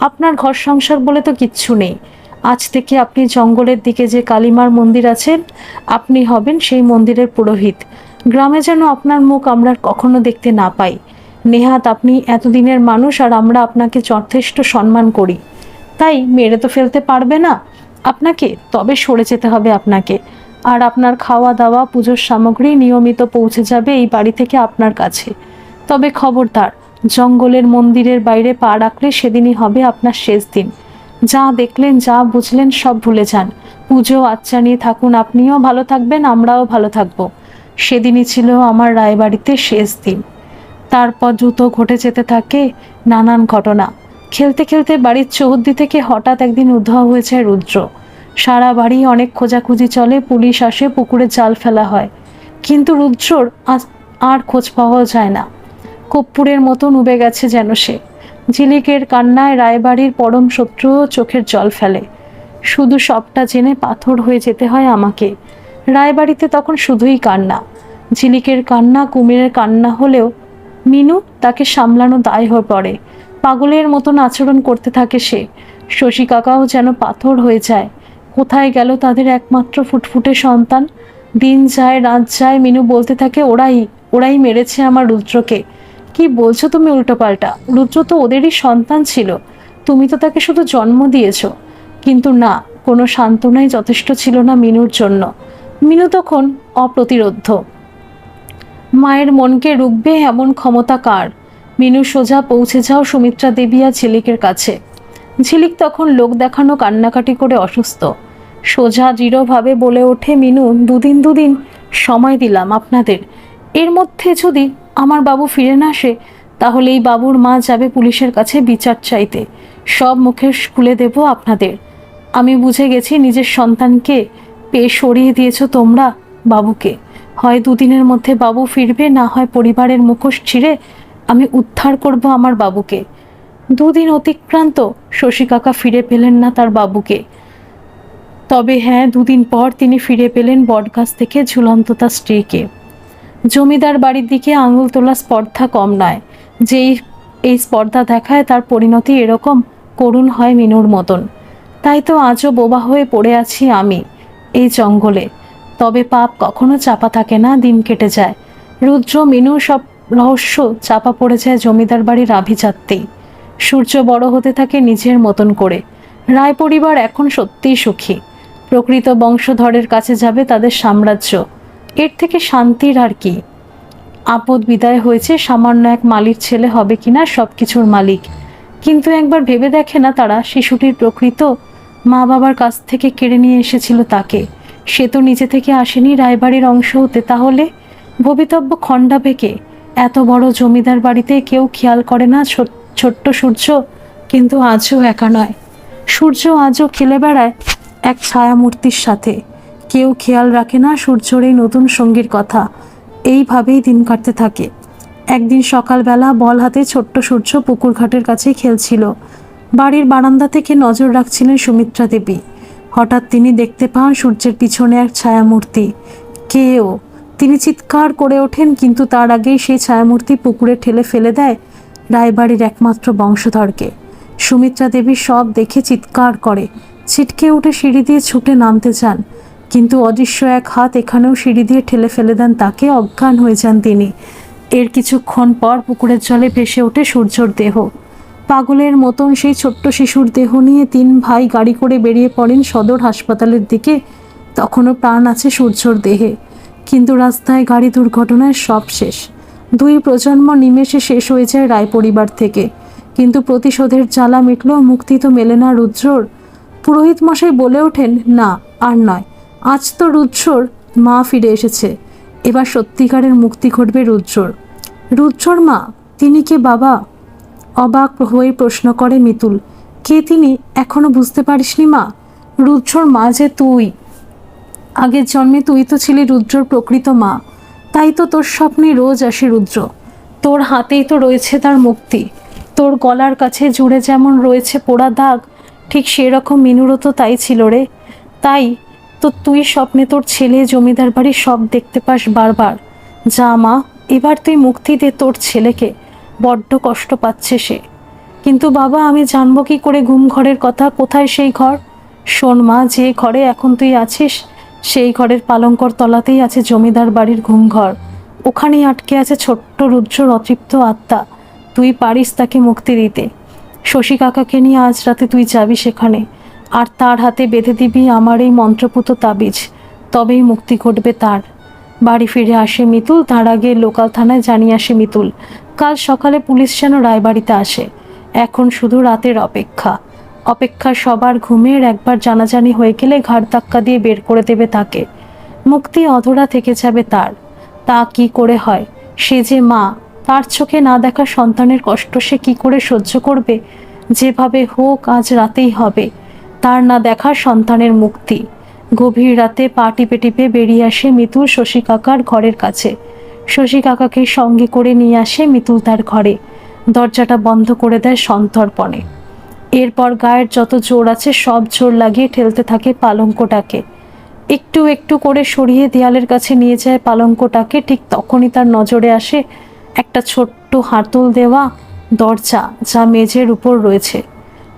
S1: আপনার ঘর সংসার বলে তো কিচ্ছু নেই। আজ থেকে আপনি জঙ্গলের দিকে যে কালীমার মন্দির আছেন, আপনি হবেন সেই মন্দিরের পুরোহিত। গ্রামে যেন আপনার মুখ আমরা কখনো দেখতে না পাই। নেহাত আপনি এতদিনের মানুষ, আর আমরা আপনাকে যথেষ্ট সম্মান করি। তাই মেরে তো ফেলতে পারবে না আপনাকে, তবে সরে যেতে হবে আপনাকে। আর আপনার খাওয়া দাওয়া, পুজোর সামগ্রী নিয়মিত পৌঁছে যাবে এই বাড়ি থেকে আপনার কাছে। তবে খবরদার, জঙ্গলের মন্দিরের বাইরে পা রাখলে সেদিনই হবে আপনার শেষ দিন। যা দেখলেন, যা বুঝলেন সব ভুলে যান। পুজো আচ্চা নিয়ে থাকুন, আপনিও ভালো থাকবেন, আমরাও ভালো থাকবো। সেদিনই ছিল আমার রায়বাড়িতে শেষ দিন। তারপর দ্রুত ঘটে যেতে থাকে নানান ঘটনা। খেলতে খেলতে বাড়ির চৌহদ্দি থেকে হঠাৎ একদিন উধাও হয়ে যায় রুদ্র। সারা বাড়ি অনেক খোঁজাখুঁজি চলে, পুলিশ আসে, পুকুরে জাল ফেলা হয়, কিন্তু রুদ্রর আর খোঁজ পাওয়া যায় না। কর্পূরের মতন উবে গেছে যেন সে। ঝিলিকের কান্নায় রায়বাড়ির পরম শত্রুও চোখের জল ফেলে। শুধু সবটা জেনে পাথর হয়ে যেতে হয় আমাকে। রায়বাড়িতে তখন শুধুই কান্না। ঝিলিকের কান্না কুমিরের কান্না হলেও মিনু, তাকে সামলানো দায় হয়ে পড়ে। পাগলের মতন আচরণ করতে থাকে সে। শশী কাকাও যেন পাথর হয়ে যায়। কোথায় গেল তাদের একমাত্র ফুটফুটে সন্তান? দিন যায় রাত যায়, মিনু বলতে থাকে, ওরাই মেরেছে আমার রুদ্রকে। কি বলছো তুমি উল্টোপাল্টা? রুদ্র তো ওদেরই সন্তান ছিল, তুমি তো তাকে শুধু জন্ম দিয়েছ। কিন্তু না, কোনো সান্ত্বনাই যথেষ্ট ছিল না মিনুর জন্য। মিনু তখন অপ্রতিরোধ্য। মায়ের মনকে রুখবে এমন ক্ষমতা কার? মিনু, সোজা পৌঁছে যাও সুমিত্রা দেবী আর ঝিলিকের কাছে। ঝিলিক তখন লোক দেখানো কান্নাকাটি করে অসুস্থ। সোজা দৃঢ়ভাবে বলে ওঠে, মিনু, দুদিন সময় দিলাম আপনাদের। এর মধ্যে যদি আমার বাবু ফিরে না আসে, তাহলে এই বাবুর মা যাবে পুলিশের কাছে বিচার চাইতে। সব মুখে খুলে দেব আপনাদের। আমি বুঝে গেছি নিজের সন্তানকে পেয়ে সরিয়ে দিয়েছ তোমরা বাবুকে। হয় দুদিনের মধ্যে বাবু ফিরবে, না হয় পরিবারের মুখোশ ছিঁড়ে আমি উদ্ধার করব আমার বাবুকে। দুদিন অতিক্রান্ত, শশী কাকা ফিরে পেলেন না তার বাবুকে। তবে হ্যাঁ, দুদিন পর তিনি ফিরে পেলেন বটগাছ থেকে ঝুলন্ত তার স্ত্রীকে। জমিদার বাড়ির দিকে আঙুল তোলা স্পর্ধা কম নয়। যেই এই স্পর্ধা দেখায়, তার পরিণতি এরকম করুণ হয় মিনুর মতন। তাই তো আজও বোবা হয়ে পড়ে আছি আমি এই জঙ্গলে। তবে পাপ কখনো চাপা থাকে না, দিন কেটে যায়। রুদ্র, মিনু সব রহস্য চাপা পড়ে যায় জমিদার বাড়ির আভিজাত্যেই। সূর্য বড় হতে থাকে নিজের মতন করে। রায় পরিবার এখন সত্যিই সুখী। প্রকৃত বংশধরের কাছে যাবে তাদের সাম্রাজ্য। এর থেকে শান্তির আর কি? আপদ বিদায় হয়েছে, সামান্য এক মালির ছেলে হবে কিনা সব কিছুর মালিক। কিন্তু একবার ভেবে দেখে না তারা, শিশুটির প্রকৃত মা বাবার কাছ থেকে কেড়ে নিয়ে এসেছিল তাকে। সে তো নিজে থেকে আসেনি রায়বাড়ির অংশ হতে। তাহলে ভবিতব্য খণ্ডাবে কে? এত বড় জমিদার বাড়িতে কেউ খেয়াল করে না ছোট্ট সূর্য? কিন্তু আজও একা নয়। সূর্য আজও খেলে বেড়ায় এক ছায়ামূর্তির সাথে। কেউ খেয়াল রাখে না সূর্যর এই নতুন সঙ্গীর কথা। এইভাবেই দিন কাটতে থাকে। একদিন সকালবেলা বল হাতে ছোট্ট সূর্য পুকুর ঘাটের কাছে খেলছিল। বাড়ির বারান্দা থেকে নজর রাখছিলেন সুমিত্রা দেবী। হঠাৎ তিনি দেখতে পান সূর্যের পিছনে এক ছায়ামূর্তি। কেউ? তিনি চিৎকার করে ওঠেন, কিন্তু তার আগেই সেই ছায়ামূর্তি পুকুরে ঠেলে ফেলে দেয় রায়বাড়ির একমাত্র বংশধরকে। সুমিত্রা দেবী সব দেখে চিৎকার করে, ছিটকে উঠে সিঁড়ি দিয়ে ছুটে নামতে চান, কিন্তু অদৃশ্য এক হাত এখানেও সিঁড়ি দিয়ে ঠেলে ফেলে দেন তাকে, অজ্ঞান হয়ে যান তিনি। এর কিছুক্ষণ পর পুকুরের জলে ভেসে ওঠে সূর্যর দেহ। পাগলের মতন সেই ছোট্ট শিশুর দেহ নিয়ে 3 ভাই গাড়ি করে বেরিয়ে পড়েন সদর হাসপাতালের দিকে। তখনও প্রাণ আছে সূর্যর দেহে, কিন্তু রাস্তায় গাড়ি দুর্ঘটনায় সব শেষ। 2 প্রজন্ম নিমেষে শেষ হয়ে যায় রায় পরিবার থেকে। কিন্তু প্রতিশোধের জ্বালা মিটলেও মুক্তি তো মেলে না রুদ্রর। পুরোহিত মশাই বলে ওঠেন, না আর নয়, আজ তো রুদ্রর মা ফিরে এসেছে, এবার সত্যিকারের মুক্তি ঘটবে রুদ্রর। রুদ্রর মা? তিনি কে বাবা? অবাক হয়ে প্রশ্ন করে মিতুল। কে তিনি এখনো বুঝতে পারিসনি মা? রুদ্রর মা যে তুই। আগের জন্মে তুই তো ছিলি রুদ্রর প্রকৃত মা, তাই তো তোর স্বপ্নে রোজ আসে রুদ্র। তোর হাতেই তো রয়েছে তার মুক্তি। তোর গলার কাছে জুড়ে যেমন রয়েছে পোড়া দাগ, ঠিক সেরকম মিনুরও তো তাই ছিল রে। তাই তো তুই স্বপ্নে তোর ছেলে, জমিদার বাড়ি সব দেখতে পাস বারবার। যা মা, এবার তুই মুক্তি দে তোর ছেলেকে, বড্ড কষ্ট পাচ্ছে সে। কিন্তু বাবা, আমি জানবো কি করে ঘুম ঘরের কথা? কোথায় সেই ঘর? শোন মা, যে ঘরে এখন তুই আছিস সেই ঘরের পালঙ্কর তলাতেই আছে জমিদার বাড়ির ঘুমঘর। ওখানেই আটকে আছে ছোট্ট রুদ্রর অতৃপ্ত আত্মা। তুই পারিস তাকে মুক্তি দিতে। শশী কাকাকে নিয়ে আজ রাতে তুই যাবি সেখানে, আর তার হাতে বেঁধে দিবি আমার এই মন্ত্রপুত তাবিজ, তবেই মুক্তি ঘটবে তার। বাড়ি ফিরে আসে মিতুল। তার আগে লোকাল থানায় জানিয়ে আসে মিতুল। কাল সকালে পুলিশ যেন রায়বাড়িতে আসে। এখন শুধু রাতের অপেক্ষা। সবার ঘুমের একবার জানাজানি হয়ে গেলে ঘাড় ধাক্কা দিয়ে বের করে দেবে তাকে। মুক্তি অধরা থেকে যাবে তার। তা কি করে হয়? সে যে মা, তার চোখে না দেখা সন্তানের কষ্ট সে কি করে সহ্য করবে? যেভাবে হোক আজ রাতেই হবে তার না দেখা সন্তানের মুক্তি। গভীর রাতে পা টিপে টিপে বেরিয়ে আসে মিতুল শশী কাকার ঘরের কাছে। শশী কাকাকে সঙ্গে করে নিয়ে আসে মিতুল তার ঘরে। দরজাটা বন্ধ করে দেয় সন্তর্পণে। এরপর গায়ের যত জোর আছে সব জোর লাগিয়ে ঠেলতে থাকে পালঙ্কটাকে। একটু একটু করে সরিয়ে দেয়ালের কাছে নিয়ে যায় পালঙ্কটাকে। ঠিক তখনই তার নজরে আসে একটা ছোট্ট হাতল দেওয়া দরজা, যা মেঝের উপর রয়েছে।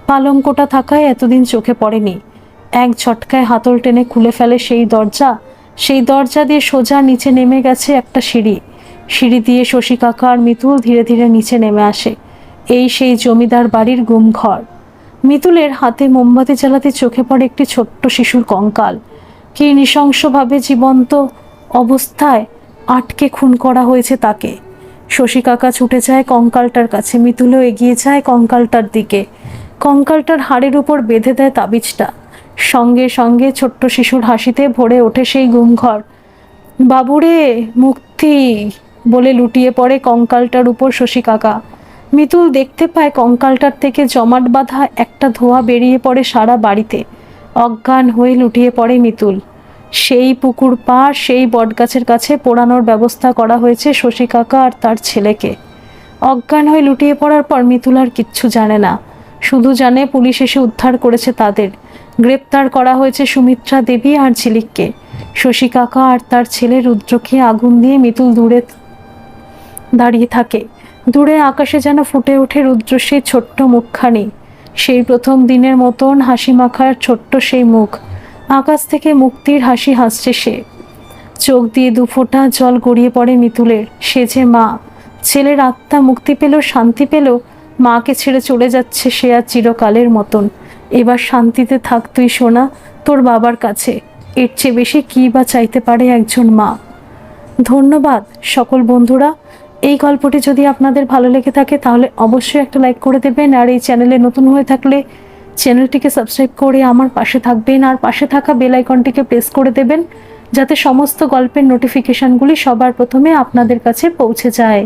S1: পালঙ্কটা থাকায় এতদিন চোখে পড়েনি। এক ঝটকায় হাতল টেনে খুলে ফেলে সেই দরজা। সেই দরজা দিয়ে সোজা নিচে নেমে গেছে একটা সিঁড়ি। সিঁড়ি দিয়ে শশী কাকা আর মিতুল ধীরে ধীরে নিচে নেমে আসে। এই সেই জমিদার বাড়ির গুমঘর। মিতুলের হাতে মোমবাতি জ্বালাতে চোখে পড়ে একটি ছোট্ট শিশুর কঙ্কাল। কি নৃশংসভাবে জীবন্ত অবস্থায় আটকে খুন করা হয়েছে তাকে। শশী কাকা ছুটে যায় কঙ্কালটার কাছে। মিতুলও এগিয়ে যায় কঙ্কালটার দিকে। কঙ্কালটার হাড়ের উপর বেঁধে দেয় তাবিজটা। সঙ্গে সঙ্গে ছোট্ট শিশুর হাসিতে ভরে ওঠে সেই গুমঘর। বাবুরে, মুক্তি বলে লুটিয়ে পড়ে কঙ্কালটার উপর শশী কাকা। মিতুল দেখতে পায় কঙ্কালটার থেকে জমাট বাঁধা একটা ধোঁয়া বেরিয়ে পড়ে সারা বাড়িতে। অজ্ঞান হয়ে লুটিয়ে পড়ে মিতুল। সেই পুকুর পাড়, সেই বটগাছের কাছে পোড়ানোর ব্যবস্থা করা হয়েছে শশী কাকা আর তার ছেলেকে। অজ্ঞান হয়ে লুটিয়ে পড়ার পর মিতুল আর কিচ্ছু জানে না। শুধু জানে পুলিশ এসে উদ্ধার করেছে তাদের। গ্রেপ্তার করা হয়েছে সুমিত্রা দেবী আর ঝিলিককে। শশী কাকা আর তার ছেলে রুদ্রকে আগুন দিয়ে মিতুল দূরে দাঁড়িয়ে থাকে। দূরে আকাশে যেন ফুটে ওঠে রুদ্র সেই ছোট্ট মুখখানি। সেই প্রথম দিনের মতন হাসি মাখার ছোট্ট সেই মুখ। আকাশ থেকে মুক্তির হাসি হাসছে সে। চোখ দিয়ে 2 ফোঁটা জল গড়িয়ে পড়ে মিতুলের। সে যে মা। ছেলের আত্মা মুক্তি পেল, শান্তি পেল। মাকে ছেড়ে চলে যাচ্ছে সে আর চিরকালের মতন। এবার শান্তিতে থাক তুই সোনা, তোর বাবার কাছে। এর চেয়ে বেশি কী বা চাইতে পারে একজন মা। ধন্যবাদ সকল বন্ধুরা। এই গল্পটি যদি আপনাদের ভালো লেগে থাকে তাহলে অবশ্যই একটা লাইক করে দেবেন। আর এই চ্যানেলে নতুন হয়ে থাকলে চ্যানেলটিকে সাবস্ক্রাইব করে আমার পাশে থাকবেন। আর পাশে থাকা বেল আইকনটিকে প্রেস করে দেবেন, যাতে সমস্ত গল্পের নোটিফিকেশনগুলি সবার প্রথমে আপনাদের কাছে পৌঁছে যায়।